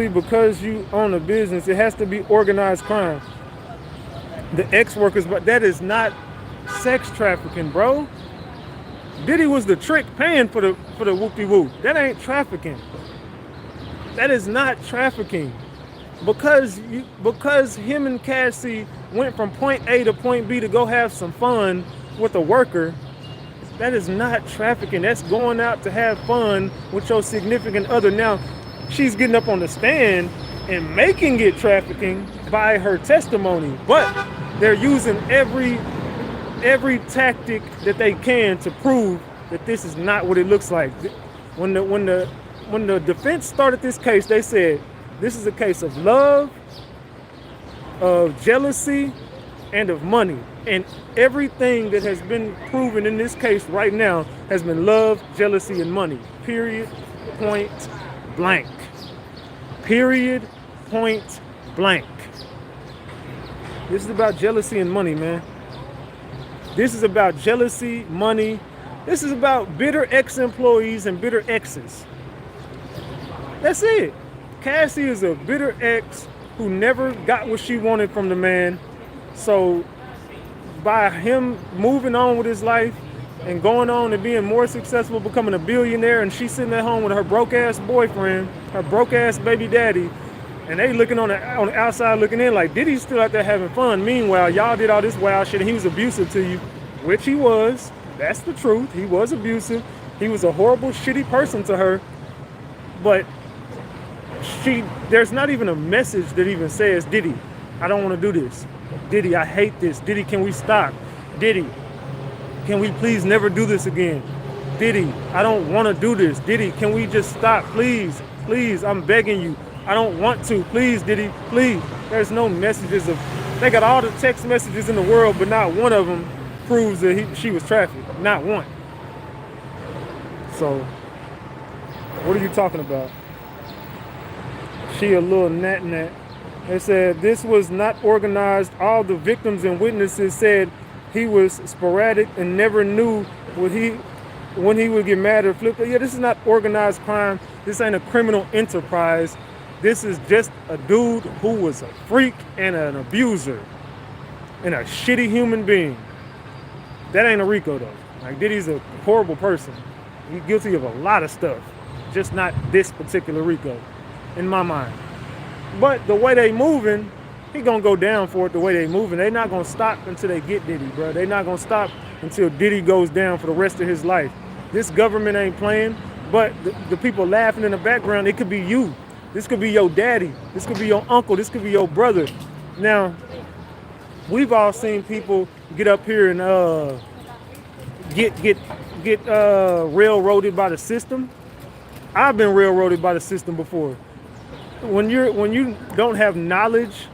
because you own a business. It has to be organized crime. The ex-workers, but that is not sex trafficking, bro. Diddy was the trick paying for the whoop-de-whoop. That ain't trafficking. That is not trafficking. Because him and Cassie went from point A to point B to go have some fun with a worker, that is not trafficking. That's going out to have fun with your significant other. Now, she's getting up on the stand and making it trafficking by her testimony, but they're using every tactic that they can to prove that this is not what it looks like. When the defense started this case, they said this is a case of love, of jealousy, and of money. And everything that has been proven in this case right now has been love, jealousy, and money. Period, point blank. Period, point blank. This is about jealousy and money, man. This is about jealousy, money. This is about bitter ex-employees and bitter exes. That's it. Cassie is a bitter ex who never got what she wanted from the man. So by him moving on with his life and going on and being more successful, becoming a billionaire, and she's sitting at home with her broke-ass boyfriend, her broke-ass baby daddy, and they looking on the outside looking in like Diddy's still out there having fun. Meanwhile, y'all did all this wild shit and he was abusive to you, which he was. That's the truth. He was abusive. He was a horrible, shitty person to her. But there's not even a message that even says, Diddy, I don't want to do this. Diddy, I hate this. Diddy, can we stop? Diddy, can we please never do this again? Diddy, I don't want to do this. Diddy, can we just stop? Please, please, I'm begging you. I don't want to. Please, Diddy, please. There's no messages they got all the text messages in the world, but not one of them proves that she was trafficked. Not one. So, what are you talking about? She a little nat. They said this was not organized. All the victims and witnesses said he was sporadic and never knew when he would get mad or flip. Yeah, this is not organized crime. This ain't a criminal enterprise. This is just a dude who was a freak and an abuser and a shitty human being. That ain't a RICO though. Like Diddy's a horrible person. He's guilty of a lot of stuff, just not this particular RICO, in my mind. But the way they moving, he gonna go down for it the way they moving. They not gonna stop until they get Diddy, bro. They not gonna stop until Diddy goes down for the rest of his life. This government ain't playing, but the people laughing in the background, it could be you. This could be your daddy. This could be your uncle. This could be your brother. Now, we've all seen people get up here and get railroaded by the system. I've been railroaded by the system before. When you don't have knowledge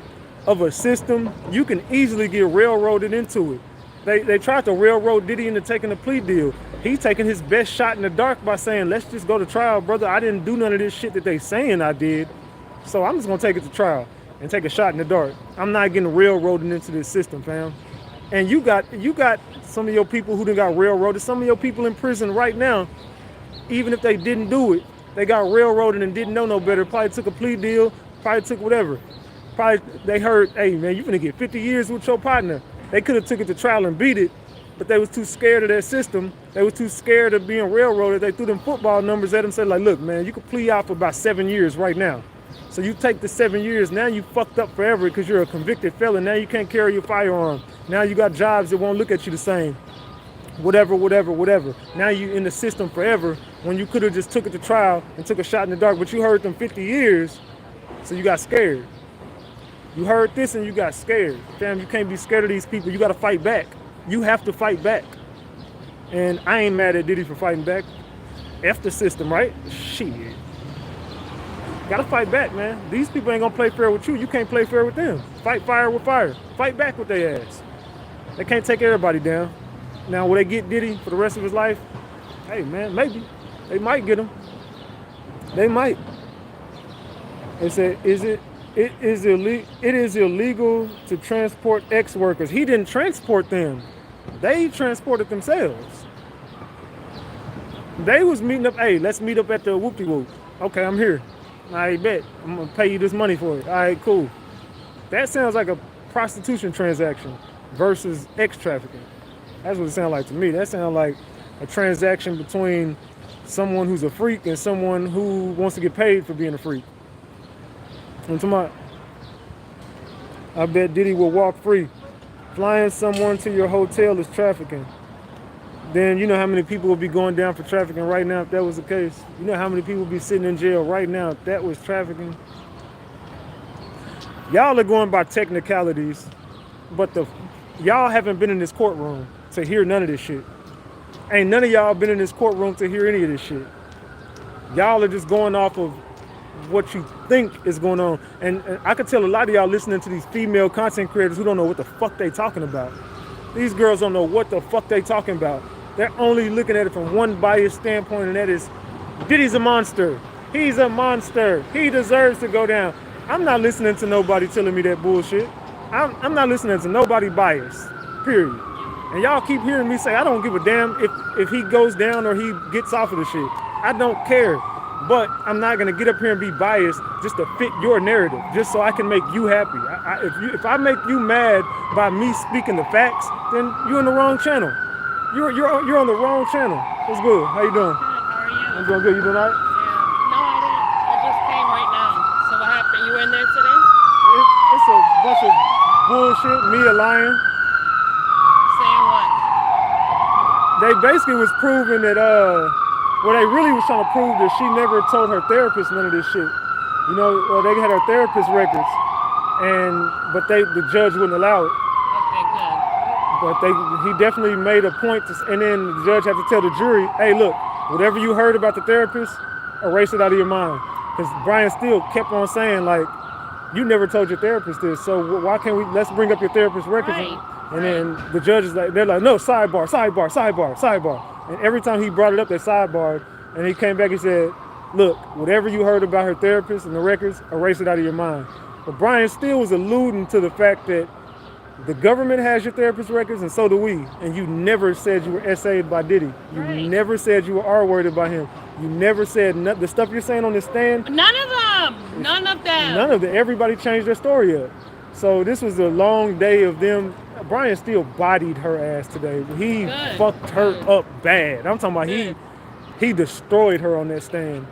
of a system, you can easily get railroaded into it. They tried to railroad Diddy into taking a plea deal. He's taking his best shot in the dark by saying, let's just go to trial, brother. I didn't do none of this shit that they saying I did. So I'm just gonna take it to trial and take a shot in the dark. I'm not getting railroaded into this system, fam. And you got some of your people who done got railroaded, some of your people in prison right now, even if they didn't do it, they got railroaded and didn't know no better, probably took a plea deal, probably took whatever. Probably they heard, hey man, you finna get 50 years with your partner. They could have took it to trial and beat it, but they was too scared of that system. They was too scared of being railroaded. They threw them football numbers at them, said like, look man, you could plea out for about 7 years right now. So you take the 7 years, now you fucked up forever because you're a convicted felon. Now you can't carry your firearm. Now you got jobs that won't look at you the same. Whatever. Now you in the system forever when you could have just took it to trial and took a shot in the dark, but you heard them 50 years, so you got scared. You heard this and you got scared. Fam, you can't be scared of these people. You got to fight back. You have to fight back. And I ain't mad at Diddy for fighting back. F the system, right? Shit. Gotta fight back, man. These people ain't gonna play fair with you. You can't play fair with them. Fight fire with fire. Fight back with their ass. They can't take everybody down. Now, will they get Diddy for the rest of his life? Hey, man, maybe. They might get him. They might. They said, it is illegal to transport ex-workers. He didn't transport them. They transported themselves. They was meeting up, hey, let's meet up at the whoop-de-whoop. Okay, I'm here. I bet. I'm gonna pay you this money for it. All right, cool. That sounds like a prostitution transaction versus ex-trafficking. That's what it sounds like to me. That sounds like a transaction between someone who's a freak and someone who wants to get paid for being a freak. And tomorrow, I bet Diddy will walk free. Flying someone to your hotel is trafficking. Then you know how many people will be going down for trafficking right now if that was the case. You know how many people will be sitting in jail right now if that was trafficking. Y'all are going by technicalities, but y'all haven't been in this courtroom to hear none of this shit. Ain't none of y'all been in this courtroom to hear any of this shit. Y'all are just going off of what you think is going on. And I could tell a lot of y'all listening to these female content creators who don't know what the fuck they talking about. These girls don't know what the fuck they talking about. They're only looking at it from one biased standpoint, and that is, Diddy's a monster. He's a monster. He deserves to go down. I'm not listening to nobody telling me that bullshit. I'm not listening to nobody biased, period. And y'all keep hearing me say, I don't give a damn if he goes down or he gets off of the shit. I don't care. But I'm not gonna get up here and be biased just to fit your narrative, just so I can make you happy. If I make you mad by me speaking the facts, then you're on the wrong channel. You're on the wrong channel. What's good? How you doing? Good. How are you? I'm doing good. You doing all right? Yeah. No, I didn't. I just came right now. So what happened? You in there today? It's a bunch of bullshit. Mia lying. Saying what? They basically was proving that they really was trying to prove that she never told her therapist none of this shit. You know, they had her therapist records, but the judge wouldn't allow it. Okay, good. But he definitely made a point and then the judge had to tell the jury, hey, look, whatever you heard about the therapist, erase it out of your mind. Because Brian still kept on saying, like, you never told your therapist this, so why can't let's bring up your therapist records. Right. And then the judge is like, they're like, no, sidebar. And every time he brought it up, they sidebarred. And he came back and said, look, whatever you heard about her therapist and the records, erase it out of your mind. But Brian still was alluding to the fact that the government has your therapist records and so do we. And you never said you were SA'd by Diddy. You never said you were R-worded by him. You never said the stuff you're saying on this stand. None of them. None of them. None of them. Everybody changed their story up. So this was a long day of them. Brian still bodied her ass today. He fucked her up bad. I'm talking about he destroyed her on that stand.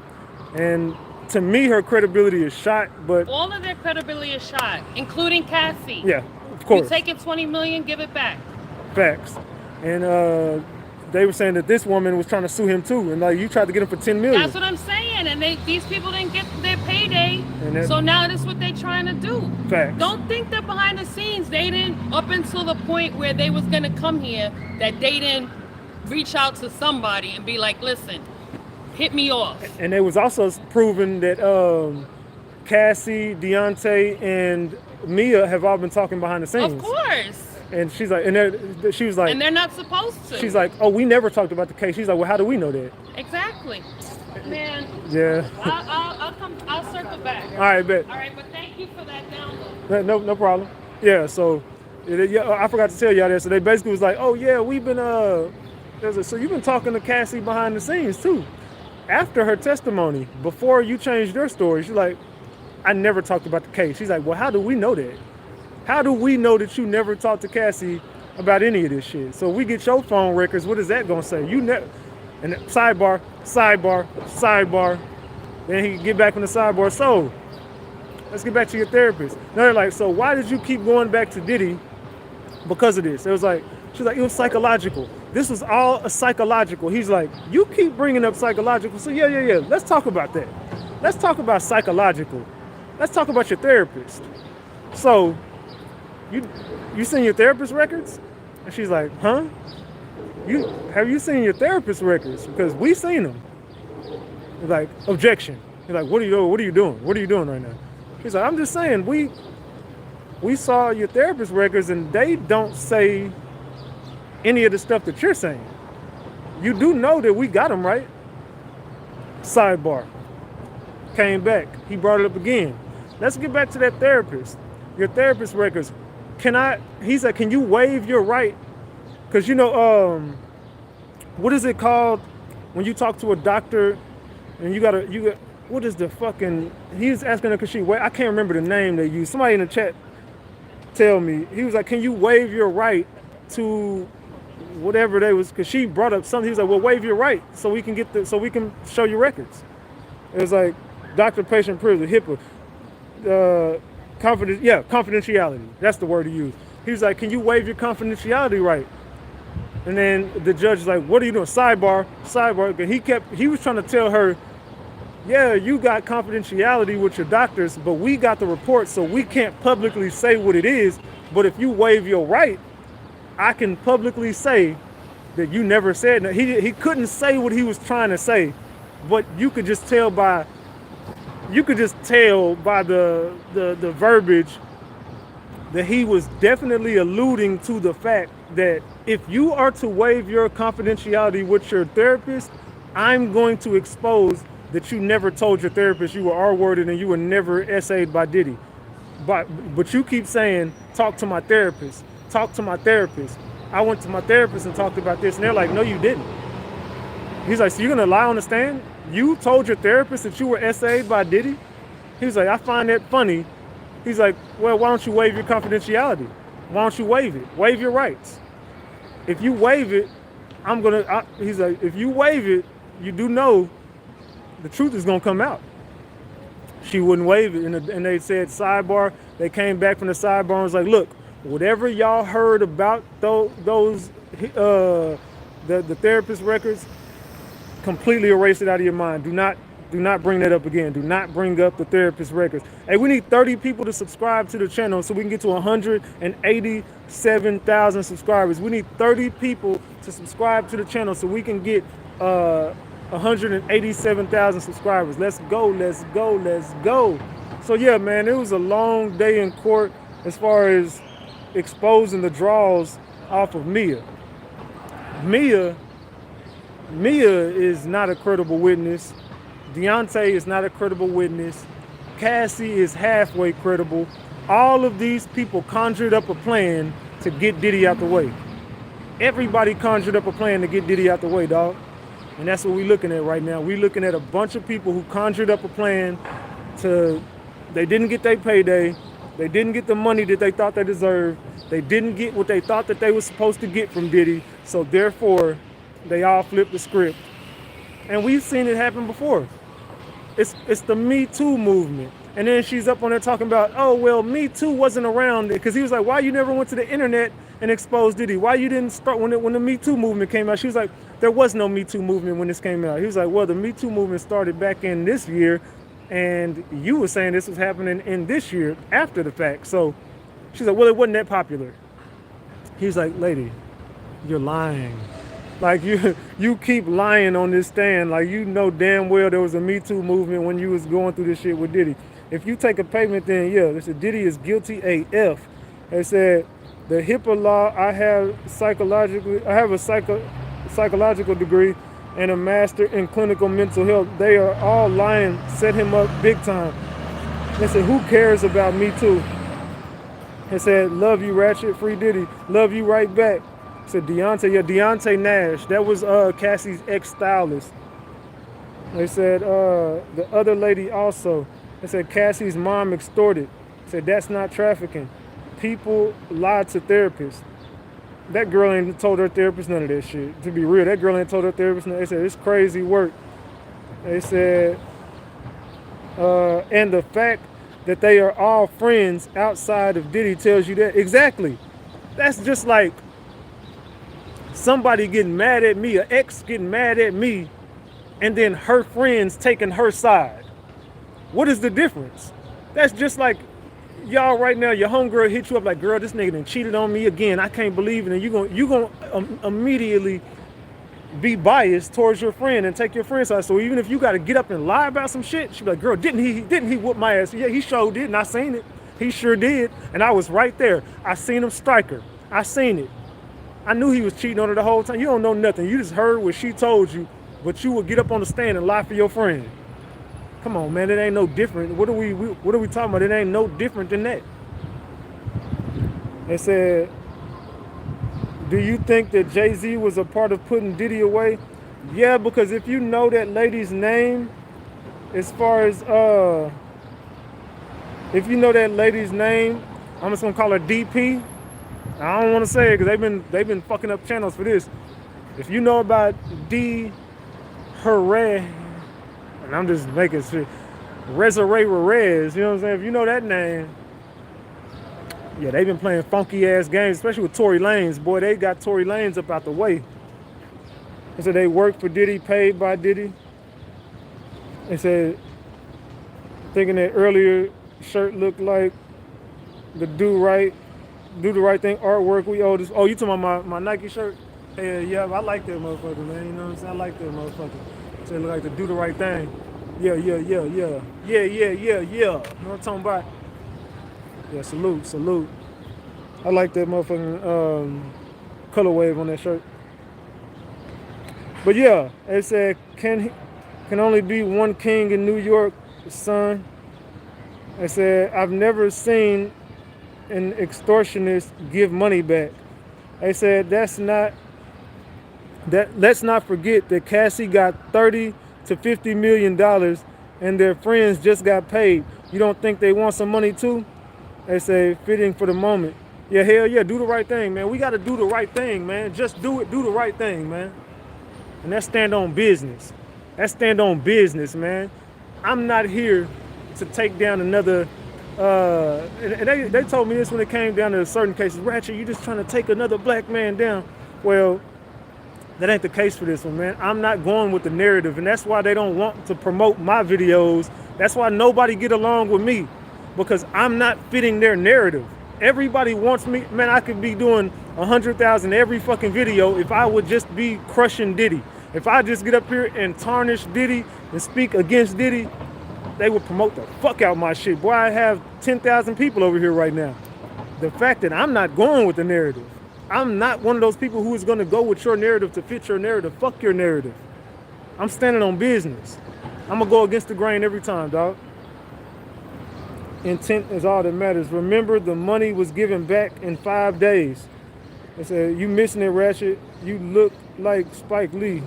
And to me, her credibility is shot, but all of their credibility is shot, including Cassie. Yeah, of course. You taking $20 million, give it back. Facts. And they were saying that this woman was trying to sue him too, and like you tried to get him for $10 million. That's what I'm saying. And these people didn't get their payday, so now that's what they're trying to do. Facts. Don't think that behind the scenes they didn't, up until the point where they was gonna come here, that they didn't reach out to somebody and be like, listen, hit me off. And they was also proving that Cassie, Deontay, and Mia have all been talking behind the scenes. Of course. And she's like, she was like, and they're not supposed to. She's like, oh, we never talked about the case. She's like, well, how do we know that? Exactly. Man. Yeah. I'll circle back. All right, bet. All right, but thank you for that download. No problem. Yeah, so I forgot to tell y'all that. So they basically was like, oh yeah, we've been so you've been talking to Cassie behind the scenes too. After her testimony, before you changed your story, she's like, I never talked about the case. She's like, well, how do we know that? How do we know that you never talked to Cassie about any of this shit? So we get your phone records. What is that gonna say? You never. And sidebar. Then he get back on the sidebar. So let's get back to your therapist. Now they're like, so why did you keep going back to Diddy because of this? It was like, she's like, it was psychological. This was all a psychological. He's like, you keep bringing up psychological. So yeah. Let's talk about that. Let's talk about psychological. Let's talk about your therapist. So you seen your therapist records? And she's like, huh? Have you seen your therapist records? Because we seen them. He's like, objection. He's like, what are you doing? What are you doing right now? He's like, I'm just saying, we saw your therapist records and they don't say any of the stuff that you're saying. You do know that we got them, right? Sidebar. Came back. He brought it up again. Let's get back to that therapist. Your therapist records. He said, can you waive your right? Because what is it called when you talk to a doctor and you got what is the fucking, he's asking her, I can't remember the name they used. Somebody in the chat tell me. He was like, can you waive your right to whatever they was, because she brought up something. He was like, well, waive your right so we can so we can show you records. It was like doctor-patient privilege, HIPAA, confidentiality. That's the word he used. He was like, can you waive your confidentiality right? And then the judge is like, what are you doing? Sidebar. He was trying to tell her, yeah, you got confidentiality with your doctors, but we got the report, so we can't publicly say what it is. But if you waive your right, I can publicly say that you never said that. He couldn't say what he was trying to say, but you could just tell by the verbiage that he was definitely alluding to the fact that if you are to waive your confidentiality with your therapist, I'm going to expose that you never told your therapist you were R-worded and you were never essayed by Diddy. But you keep saying, talk to my therapist. I went to my therapist and talked about this, and they're like, no, you didn't. He's like, so you're gonna lie on the stand? You told your therapist that you were essayed by Diddy? He was like, I find that funny. He's like, well, why don't you waive your confidentiality? Why don't you waive it? Waive your rights. If you waive it, he's like, if you waive it, you do know the truth is gonna come out. She wouldn't waive it, and they said sidebar. They came back from the sidebar and was like, look, whatever y'all heard about the therapist records, completely erase it out of your mind. Do not bring that up again. Do not bring up the therapist records. Hey, we need 30 people to subscribe to the channel so we can get to 187,000 subscribers. We need 30 people to subscribe to the channel so we can get 187,000 subscribers. Let's go. So yeah, man, it was a long day in court as far as exposing the draws off of Mia. Mia is not a credible witness. Deontay is not a credible witness. Cassie is halfway credible. All of these people conjured up a plan to get Diddy out the way. Everybody conjured up a plan to get Diddy out the way, dog. And that's what we're looking at right now. We're looking at a bunch of people who conjured up a plan they didn't get their payday. They didn't get the money that they thought they deserved. They didn't get what they thought that they were supposed to get from Diddy. So therefore, they all flipped the script. And we've seen it happen before. It's the Me Too movement. And then she's up on there talking about, oh, well, Me Too wasn't around. Because he was like, why you never went to the internet and exposed Diddy? Why you didn't start when the Me Too movement came out? She was like, there was no Me Too movement when this came out. He was like, well, the Me Too movement started back in this year. And you were saying this was happening in this year after the fact. So she's like, well, it wasn't that popular. He's like, lady, you're lying. Like you keep lying on this stand. Like you know damn well there was a Me Too movement when you was going through this shit with Diddy. If you take a payment, then yeah, they said Diddy is guilty AF. They said the HIPAA law, I have a psychological degree and a master in clinical mental health. They are all lying, set him up big time. They said, who cares about me too? They said, love you, Ratchet, free Diddy. Love you right back. Said Deontay Nash. That was Cassie's ex-stylist. They said the other lady also. They said Cassie's mom extorted. Said that's not trafficking. People lie to therapists. That girl ain't told her therapist none of that shit. To be real, that girl ain't told her therapist none. They said it's crazy work. They said, and the fact that they are all friends outside of Diddy tells you that. Exactly. That's just like somebody getting mad at me, an ex getting mad at me, and then her friends taking her side. What is the difference? That's just like y'all right now, your homegirl hit you up like, girl, this nigga done cheated on me again. I can't believe it. And you gonna immediately be biased towards your friend and take your friend's side. So even if you got to get up and lie about some shit, she be like, girl, didn't he whoop my ass? Yeah, he sure did, and I seen it. He sure did, and I was right there. I seen him strike her. I seen it. I knew he was cheating on her the whole time. You don't know nothing. You just heard what she told you, but you would get up on the stand and lie for your friend. Come on, man, it ain't no different. What are we talking about? It ain't no different than that. They said, do you think that Jay-Z was a part of putting Diddy away? Yeah, because if you know that lady's name, as far as if you know that lady's name, I'm just gonna call her DP. I don't want to say it because they've been fucking up channels for this. If you know about D. Hooray, and I'm just making shit, Resurrect Reyes, you know what I'm saying? If you know that name, yeah, they've been playing funky ass games, especially with Tory Lanez. Boy, they got Tory Lanez up out the way. They said they worked for Diddy, paid by Diddy. They said, thinking that earlier shirt looked like the do the right thing artwork we owe this. Oh, you talking about my Nike shirt? Yeah, I like that motherfucker, man. You know what I'm saying? I like that motherfucker. So it look like the do the right thing. Yeah. You know what I'm talking about? Yeah, salute. I like that motherfucking color wave on that shirt. But yeah, they said can only be one king in New York, son. They said I've never seen an extortionist give money back. They said let's not forget that Cassie got $30 to $50 million and their friends just got paid. You don't think they want some money too? They say fitting for the moment. Yeah, hell yeah, do the right thing, man. We got to do the right thing, man. Just do it, do the right thing, man. And that's stand on business. That's stand on business, man. I'm not here to take down another, and they told me this when it came down to certain cases. Ratchet, you just trying to take another black man down. Well, that ain't the case for this one, man. I'm not going with the narrative, and that's why they don't want to promote my videos. That's why nobody get along with me, because I'm not fitting their narrative. Everybody wants me, man. I could be doing 100,000 every fucking video if I would just be crushing Diddy. If I just get up here and tarnish Diddy and speak against Diddy, they would promote the fuck out my shit. Boy, I have 10,000 people over here right now. The fact that I'm not going with the narrative, I'm not one of those people who is going to go with your narrative to fit your narrative. Fuck your narrative. I'm standing on business. I'm going to go against the grain every time, dog. Intent is all that matters. Remember, the money was given back in 5 days. They said, you missing it, Ratchet. You look like Spike Lee.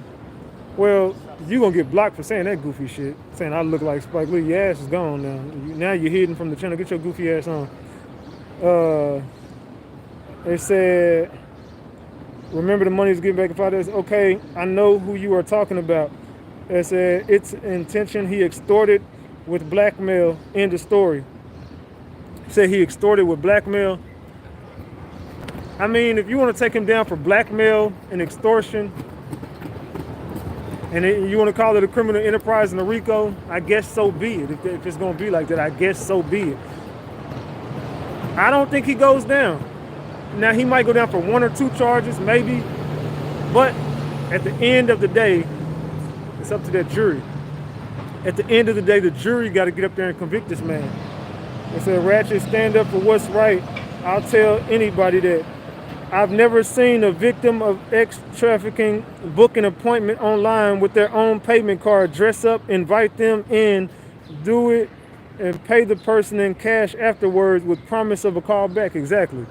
Well, you going to get blocked for saying that goofy shit. Saying I look like Spike Lee. Your ass is gone now. Now you're hidden from the channel. Get your goofy ass on. They said, remember the money is given back in 5 days. Okay, I know who you are talking about. They said, it's intention. He extorted with blackmail. End of story. Said he extorted with blackmail. I mean, if you want to take him down for blackmail and extortion, and you want to call it a criminal enterprise and a RICO, I guess so be it. If it's going to be like that, I guess so be it. I don't think he goes down. Now, he might go down for 1 or 2 charges, maybe. But at the end of the day, it's up to that jury. At the end of the day, the jury got to get up there and convict this man. They said, Ratchet, stand up for what's right. I'll tell anybody that I've never seen a victim of X trafficking book an appointment online with their own payment card, dress up, invite them in, do it, and pay the person in cash afterwards with promise of a call back. Exactly.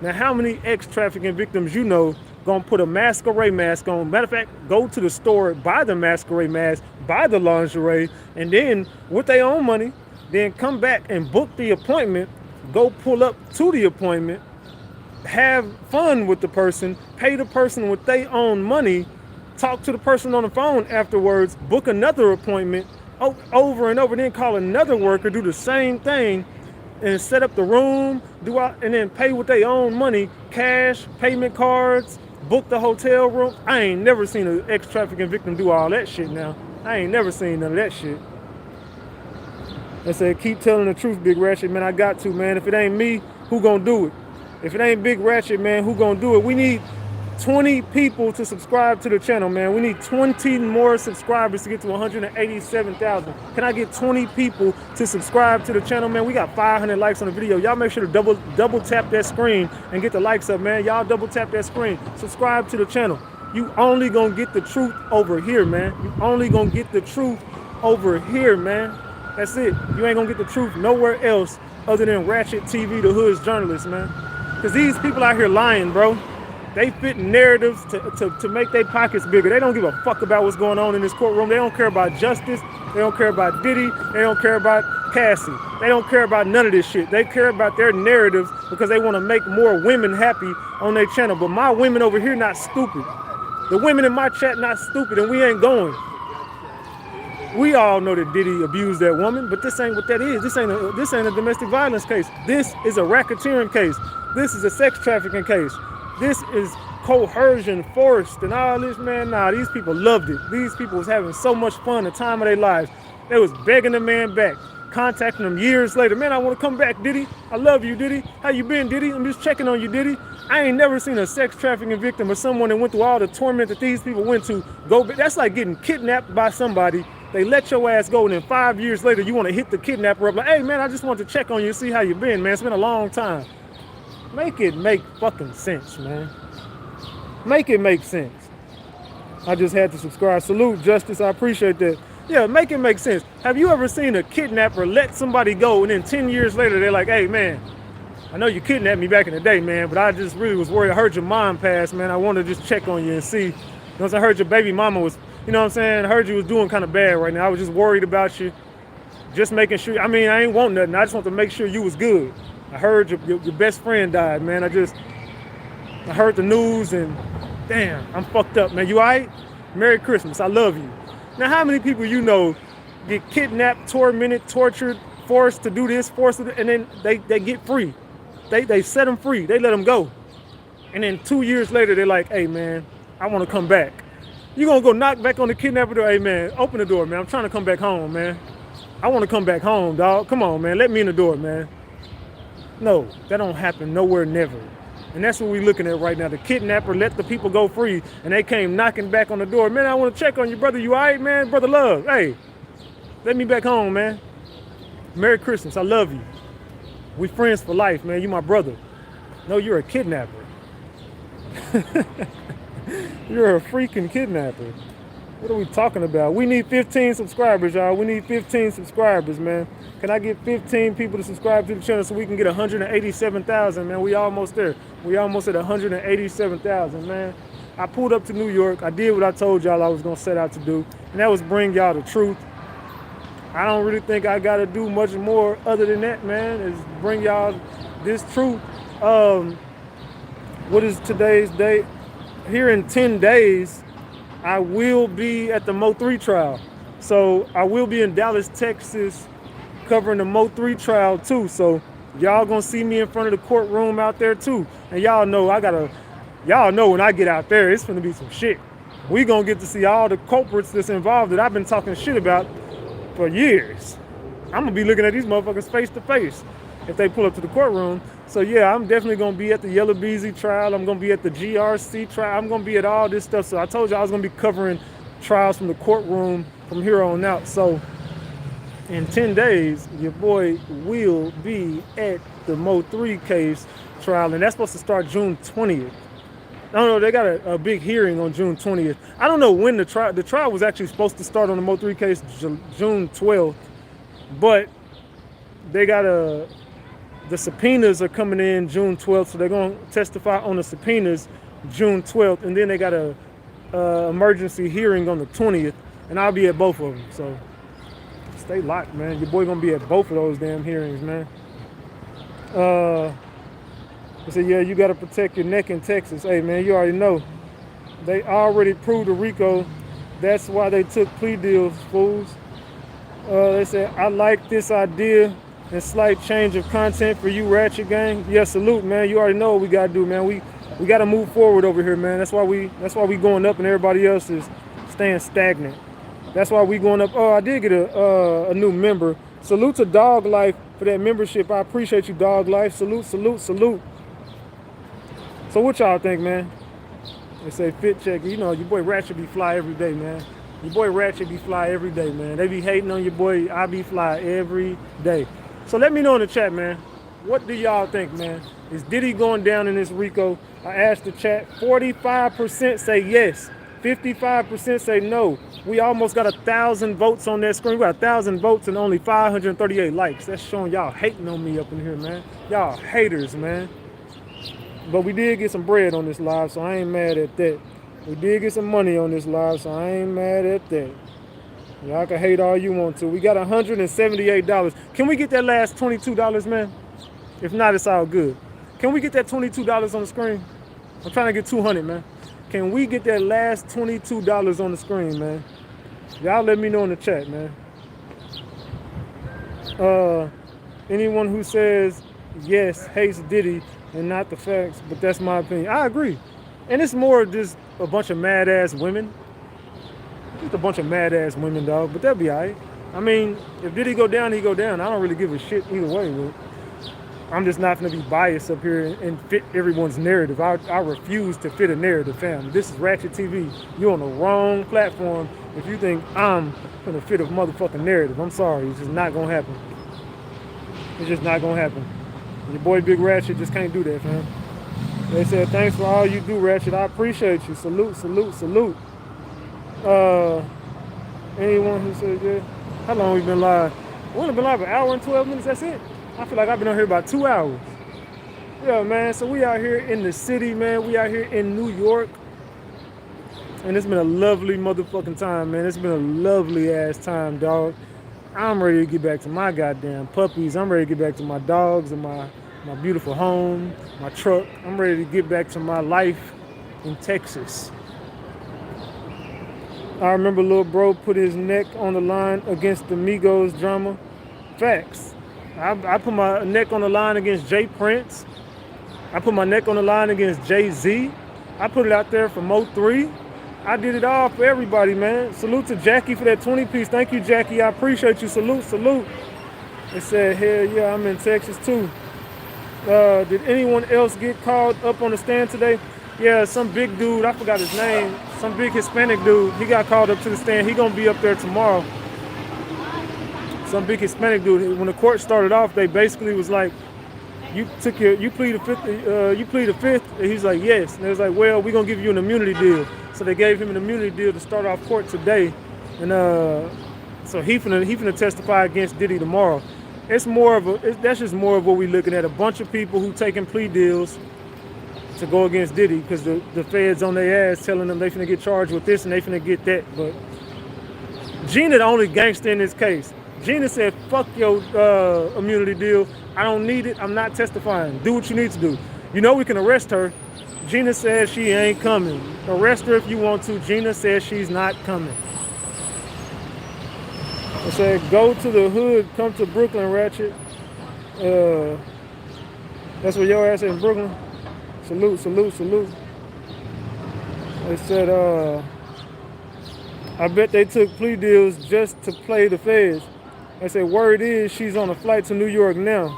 Now, how many X trafficking victims you know gonna put a masquerade mask on? Matter of fact, go to the store, buy the masquerade mask, buy the lingerie, and then with their own money, then come back and book the appointment, go pull up to the appointment, have fun with the person, pay the person with their own money, talk to the person on the phone afterwards, book another appointment over and over, then call another worker, do the same thing, and set up the room, and then pay with their own money, cash, payment cards, book the hotel room. I ain't never seen an ex-trafficking victim do all that shit now. I ain't never seen none of that shit. I said, keep telling the truth, Big Ratchet, man. I got to, man. If it ain't me, who gonna do it? If it ain't Big Ratchet, man, who gonna do it? We need 20 people to subscribe to the channel, man. We need 20 more subscribers to get to 187,000. Can I get 20 people to subscribe to the channel, man? We got 500 likes on the video. Y'all make sure to double tap that screen and get the likes up, man. Y'all double tap that screen. Subscribe to the channel. You only gonna get the truth over here, man. You only gonna get the truth over here, man. That's it. You ain't gonna get the truth nowhere else other than RatchetTV, the Hood's journalist, man. Because these people out here lying, bro. They fit narratives to make their pockets bigger. They don't give a fuck about what's going on in this courtroom. They don't care about justice. They don't care about Diddy. They don't care about Cassie. They don't care about none of this shit. They care about their narratives because they want to make more women happy on their channel. But my women over here not stupid. The women in my chat not stupid, and we ain't going. We all know that Diddy abused that woman, but this ain't what that is. This ain't a domestic violence case. This is a racketeering case. This is a sex trafficking case. This is coercion, forced, and all this, man. Nah, these people loved it. These people was having so much fun the time of their lives. They was begging the man back, contacting him years later. Man, I want to come back, Diddy. I love you, Diddy. How you been, Diddy? I'm just checking on you, Diddy. I ain't never seen a sex trafficking victim or someone that went through all the torment that these people went to go. That's like getting kidnapped by somebody. They let your ass go, and then 5 years later, you want to hit the kidnapper up like, hey, man, I just want to check on you, see how you been, man. It's been a long time. Make it make fucking sense, man. Make it make sense. I just had to subscribe. Salute, Justice. I appreciate that. Yeah, make it make sense. Have you ever seen a kidnapper let somebody go, and then 10 years later, they're like, hey, man, I know you kidnapped me back in the day, man, but I just really was worried. I heard your mom passed, man. I wanted to just check on you and see. You know, I heard your baby mama was, you know what I'm saying? I heard you was doing kind of bad right now. I was just worried about you. Just making sure. I mean, I ain't want nothing. I just want to make sure you was good. I heard your best friend died, man. I heard the news, and damn, I'm fucked up, man. You all right? Merry Christmas. I love you. Now, how many people you know get kidnapped, tormented, tortured, forced to do this, forced to do, and then they get free? They set them free. They let them go. And then 2 years later, they're like, hey, man, I want to come back. You gonna go knock back on the kidnapper door? Hey, man, open the door, man. I'm trying to come back home, man. I want to come back home, dog. Come on, man. Let me in the door, man. No, that don't happen nowhere, never. And that's what we're looking at right now. The kidnapper let the people go free, and they came knocking back on the door. Man, I want to check on you, brother. You all right, man? Brother Love, hey, let me back home, man. Merry Christmas. I love you. We friends for life, man. You my brother. No, you're a kidnapper. You're a freaking kidnapper. What are we talking about? We need 15 subscribers, y'all. We need 15 subscribers, man. Can I get 15 people to subscribe to the channel so we can get 187,000, man? We almost there. We almost at 187,000, man. I pulled up to New York. I did what I told y'all I was going to set out to do, and that was bring y'all the truth. I don't really think I got to do much more other than that, man, is bring y'all this truth. What is today's date? Here in 10 days, I will be at the Mo3 trial. So I will be in Dallas, Texas, covering the Mo3 trial too. So y'all gonna see me in front of the courtroom out there too. And y'all know y'all know when I get out there, it's gonna be some shit. We gonna get to see all the culprits that's involved that I've been talking shit about for years. I'm gonna be looking at these motherfuckers face to face if they pull up to the courtroom. So yeah, I'm definitely gonna be at the Yellow Beezy trial. I'm gonna be at the GRC trial. I'm gonna be at all this stuff. So I told you I was gonna be covering trials from the courtroom from here on out. So in 10 days, your boy will be at the Mo3 case trial, and that's supposed to start June 20th. I don't know, they got a big hearing on June 20th. I don't know when the trial was actually supposed to start on the Mo3 case June 12th, but they got the subpoenas are coming in June 12th, so they're going to testify on the subpoenas June 12th, and then they got a emergency hearing on the 20th, and I'll be at both of them. So stay locked, man. Your boy gonna be at both of those damn hearings, man. I said, yeah, you gotta protect your neck in Texas. Hey, man, you already know. They already proved the RICO. That's why they took plea deals, fools. They said, I like this idea and slight change of content for you, Ratchet Gang. Yeah, salute, man. You already know what we gotta do, man. We gotta move forward over here, man. That's why we going up and everybody else is staying stagnant. That's why we going up. Oh, I did get a new member. Salute to Dog Life for that membership. I appreciate you, Dog Life. Salute, salute, salute. So what y'all think, man? They say fit check. You know, your boy Ratchet be fly every day, man. Your boy Ratchet be fly every day, man. They be hating on your boy. I be fly every day. So let me know in the chat, man. What do y'all think, man? Is Diddy going down in this RICO? I asked the chat. 45% say yes. 55% say no. We almost got 1,000 votes on that screen. We got 1,000 votes and only 538 likes. That's showing y'all hating on me up in here, man. Y'all haters, man. But we did get some bread on this live, so I ain't mad at that. We did get some money on this live, so I ain't mad at that. Y'all can hate all you want to. We got $178. Can we get that last $22, man? If not, it's all good. Can we get that $22 on the screen? I'm trying to get 200, man. Can we get that last $22 on the screen, man? Y'all let me know in the chat, man. Anyone who says yes hates Diddy and not the facts, but that's my opinion. I agree. And it's more just a bunch of mad-ass women. Just a bunch of mad-ass women, dog, but they'll be all right. I mean, if Diddy go down, he go down. I don't really give a shit either way, but I'm just not going to be biased up here and fit everyone's narrative. I refuse to fit a narrative, fam. This is RatchetTV. You're on the wrong platform if you think I'm going to fit a motherfucking narrative. I'm sorry. It's just not going to happen. It's just not going to happen. Your boy Big Ratchet just can't do that, fam. They said, thanks for all you do, Ratchet. I appreciate you. Salute, salute, salute. Anyone who said yeah. How long we been live? We've only been live an hour and 12 minutes. That's it. I feel like I've been on here about 2 hours. Yeah, man. So we out here in the city, man. We out here in New York. And it's been a lovely motherfucking time, man. It's been a lovely ass time, dog. I'm ready to get back to my goddamn puppies. I'm ready to get back to my dogs and my beautiful home, my truck. I'm ready to get back to my life in Texas. I remember Lil Bro put his neck on the line against the Migos drama. Facts. I put my neck on the line against Jay Prince. I put my neck on the line against Jay-Z. I put it out there for Mo3. I did it all for everybody, man. Salute to Jackie for that 20-piece. Thank you, Jackie. I appreciate you. Salute, salute. They said, hell yeah, I'm in Texas too. Did anyone else get called up on the stand today? Yeah, some big dude, I forgot his name, some big Hispanic dude, he got called up to the stand. He gonna be up there tomorrow. Some big Hispanic dude. When the court started off, they basically was like, you plead the fifth? And he's like, yes. And they was like, well, we're gonna give you an immunity deal. So they gave him an immunity deal to start off court today. And so he finna testify against Diddy tomorrow. That's just more of what we looking at. A bunch of people who taking plea deals to go against Diddy because the feds on their ass telling them they finna get charged with this and they finna get that. But Gina the only gangster in this case. Gina said, fuck your immunity deal. I don't need it. I'm not testifying. Do what you need to do. You know we can arrest her. Gina says she ain't coming. Arrest her if you want to. Gina says she's not coming. I said, go to the hood, come to Brooklyn, Ratchet. That's where your ass is in Brooklyn. Salute, salute, salute. They said, I bet they took plea deals just to play the feds. They said, word is she's on a flight to New York now.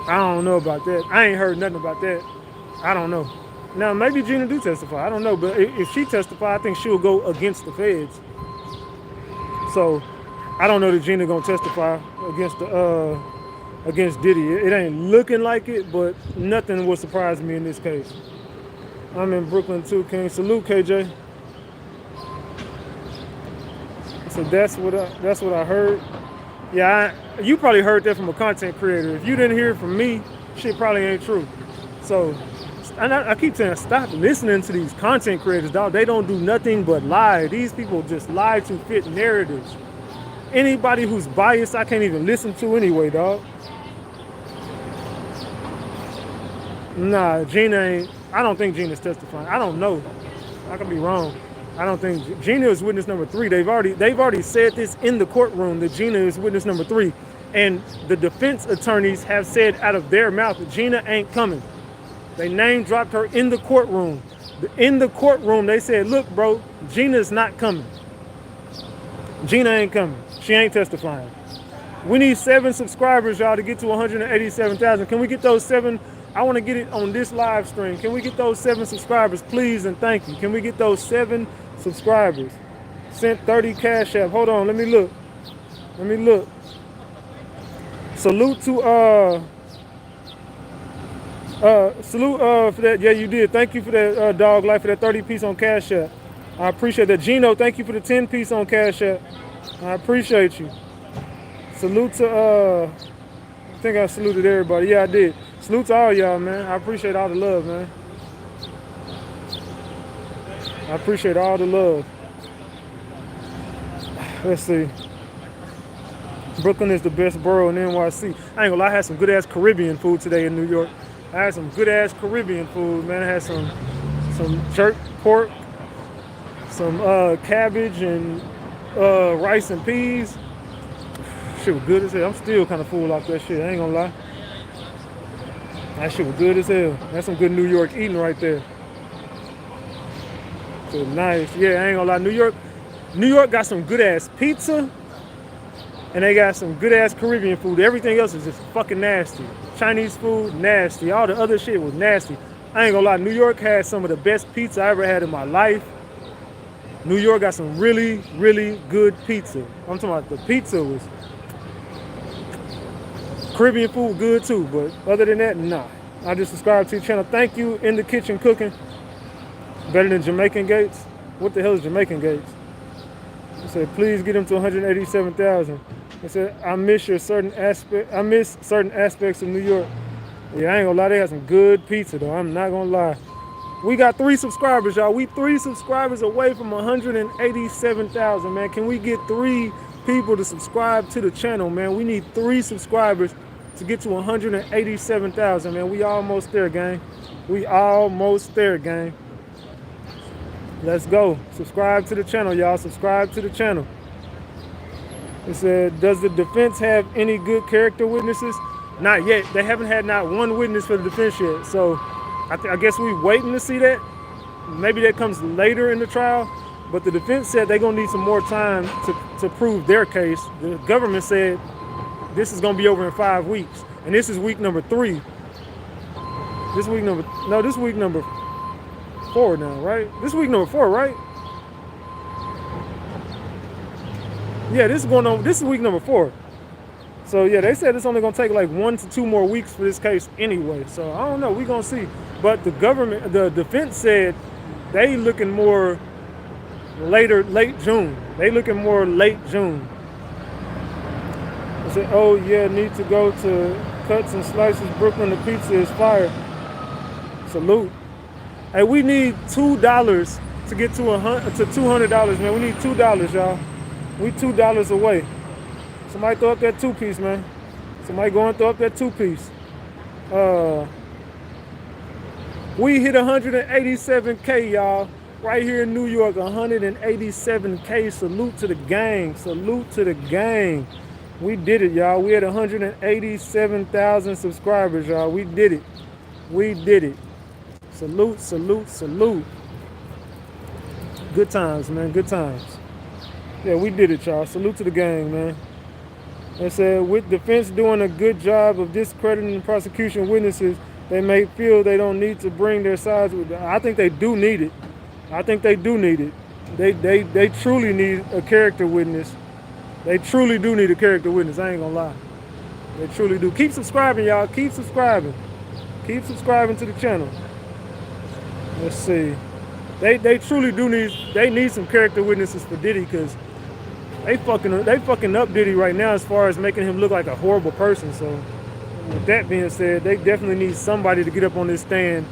I don't know about that. I ain't heard nothing about that. I don't know. Now, maybe Gina do testify. I don't know. But if she testify, I think she'll go against the feds. So, I don't know that Gina gonna testify against the against Diddy. It ain't looking like it, but nothing will surprise me in this case. I'm in Brooklyn too, King. Salute, KJ. So that's what I heard. Yeah, you probably heard that from a content creator. If you didn't hear it from me, shit probably ain't true. So, and I keep saying, stop listening to these content creators, dog. They don't do nothing but lie. These people just lie to fit narratives. Anybody who's biased, I can't even listen to anyway, dog. Nah, Gina ain't. I don't think Gina's testifying. I don't know. I could be wrong. I don't think Gina is witness number 3. They've already said this in the courtroom that Gina is witness number 3, and the defense attorneys have said out of their mouth that Gina ain't coming. They name dropped her in the courtroom. In the courtroom, they said, "Look, bro, Gina's not coming. Gina ain't coming. She ain't testifying." We need 7 subscribers, y'all, to get to 187,000. Can we get those 7? I want to get it on this live stream. Can we get those 7 subscribers, please, and thank you? Can we get those 7 subscribers? Sent 30 Cash App. Hold on, let me look. Salute to for that. Yeah, you did. Thank you for that, Dog Life, for that 30 piece on Cash App. I appreciate that. Gino, thank you for the 10 piece on Cash App. I appreciate you. Salute to I think I saluted everybody. Yeah, I did. Salute to all y'all, man. I appreciate all the love, man. I appreciate all the love. Let's see. Brooklyn is the best borough in NYC. I ain't gonna lie, I had some good ass Caribbean food today in New York. I had some good ass Caribbean food, man. I had some jerk pork, some cabbage and rice and peas. Shit was good as hell. I'm still kind of full off that shit. I ain't gonna lie. That shit was good as hell. That's some good New York eating right there. So nice. Yeah, I ain't gonna lie. New York got some good ass pizza, and they got some good ass Caribbean food. Everything else is just fucking nasty. Chinese food, nasty. All the other shit was nasty. I ain't gonna lie. New York had some of the best pizza I ever had in my life. New York got some really, really good pizza. I'm talking about the pizza was. Caribbean food good too, but other than that, nah. I just subscribe to your channel. Thank you. In the kitchen cooking. Better than Jamaican Gates? What the hell is Jamaican Gates? I said, please get him to 187,000. I said, I miss certain aspects of New York. Yeah, I ain't gonna lie, they got some good pizza though. I'm not gonna lie. We got 3 subscribers, y'all. We 3 subscribers away from 187,000, man. Can we get 3 people to subscribe to the channel, man? We need 3 subscribers to get to 187,000, man. We almost there, gang. We almost there, gang. Let's go. Subscribe to the channel, y'all. Subscribe to the channel. It said, does the defense have any good character witnesses? Not yet. They haven't had not one witness for the defense yet. So I guess we're waiting to see that. Maybe that comes later in the trial. But the defense said they're going to need some more time to prove their case. The government said this is going to be over in 5 weeks. And this is week number 3. This week number 4 now, right? This week number 4, right? Yeah, this is week number 4. So yeah, they said it's only gonna take like 1 to 2 more weeks for this case anyway. So I don't know, we gonna see. But the defense said they looking more late June. They looking more late June. I said, oh yeah, need to go to Cuts and Slices Brooklyn. The pizza is fire. Salute. Hey, we need $2 to get to $200, man. We need $2, y'all. We $2 away. Somebody throw up that 2-piece, man. Somebody go and throw up that 2-piece. We hit 187K, y'all. Right here in New York, 187K. Salute to the gang. Salute to the gang. We did it, y'all. We had 187,000 subscribers, y'all. We did it. We did it. Salute, salute, salute. Good times, man. Good times. Yeah, we did it, y'all. Salute to the gang, man. They said, with defense doing a good job of discrediting prosecution witnesses, they may feel they don't need to bring their sides with them. I think they do need it. I think they do need it. They truly need a character witness. They truly do need a character witness. I ain't gonna lie. They truly do. Keep subscribing, y'all. Keep subscribing. Keep subscribing to the channel. Let's see. They truly do need some character witnesses for Diddy, because they fucking up Diddy right now as far as making him look like a horrible person. So with that being said, they definitely need somebody to get up on this stand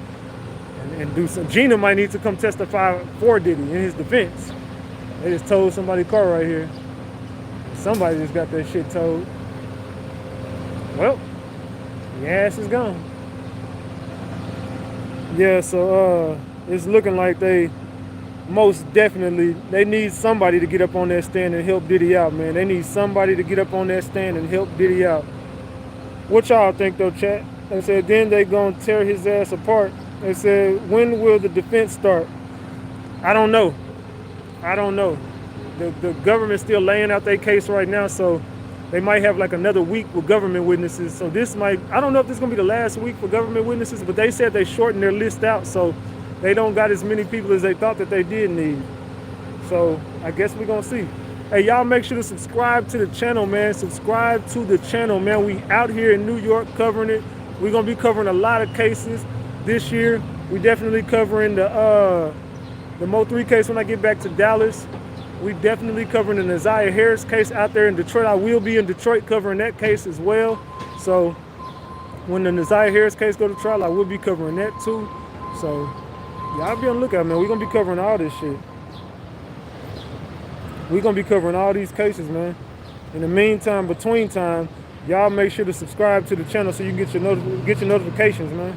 and do some. Gina might need to come testify for Diddy in his defense. They just towed somebody's car right here. Somebody just got that shit towed. Well, the ass is gone. Yeah, so it's looking like they most definitely, they need somebody to get up on that stand and help Diddy out, man. They need somebody to get up on that stand and help Diddy out. What y'all think though, chat? They said then they gonna tear his ass apart. They said, when will the defense start? I don't know. I don't know. The government's still laying out their case right now, so they might have like another week with government witnesses. So this might, I don't know if this is gonna be the last week for government witnesses, but they said they shortened their list out, so they don't got as many people as they thought that they did need. So I guess we're gonna see. Hey, y'all make sure to subscribe to the channel, man. Subscribe to the channel, man. We out here in New York covering it. We're gonna be covering a lot of cases this year. We definitely covering the Mo 3 case when I get back to Dallas. We definitely covering the Naziah Harris case out there in Detroit. I will be in Detroit covering that case as well. So when the Naziah Harris case go to trial, I will be covering that too. So y'all be on the lookout, man. We're gonna be covering all this shit. We're gonna be covering all these cases, man. In the meantime, between time, y'all make sure to subscribe to the channel so you can get your notifications, man.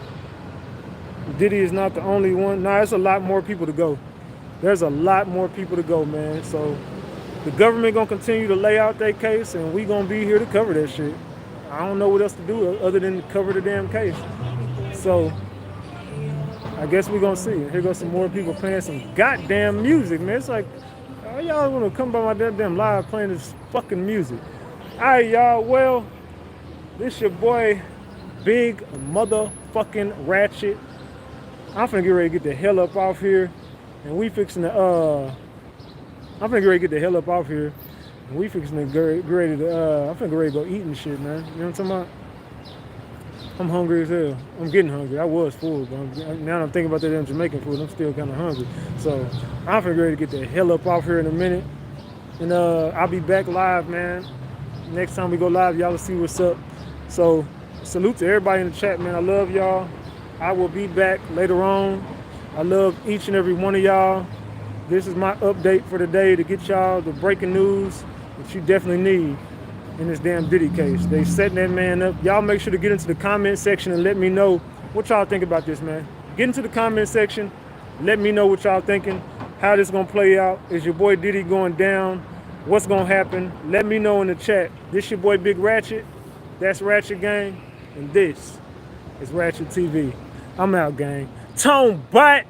Diddy is not the only one. Nah, there's a lot more people to go. There's a lot more people to go, man. So the government gonna continue to lay out their case, and we gonna be here to cover that shit. I don't know what else to do other than cover the damn case. So I guess we gonna see. Here goes some more people playing some goddamn music, man. It's like, oh, y'all wanna come by my damn live playing this fucking music. All right, y'all. Well, this your boy, Big Motherfucking Ratchet. I'm finna get ready to get the hell up off here. And we fixing to, I'm finna get ready to get the hell up off here. And we fixing to get ready to, I'm finna get ready to go eat and shit, man. You know what I'm talking about? I'm hungry as hell. I'm getting hungry. I was full, but now I'm thinking about that damn Jamaican food. I'm still kind of hungry. So I'm finna get ready to get the hell up off here in a minute. And I'll be back live, man. Next time we go live, y'all will see what's up. So salute to everybody in the chat, man. I love y'all. I will be back later on. I love each and every one of y'all. This is my update for the day to get y'all the breaking news that you definitely need in this damn Diddy case. They setting that man up. Y'all make sure to get into the comment section and let me know what y'all think about this, man. Get into the comment section. Let me know what y'all thinking. How this gonna play out. Is your boy Diddy going down? What's gonna happen? Let me know in the chat. This your boy Big Ratchet. That's Ratchet Gang. And this is RatchetTV. I'm out, gang. Tone butt.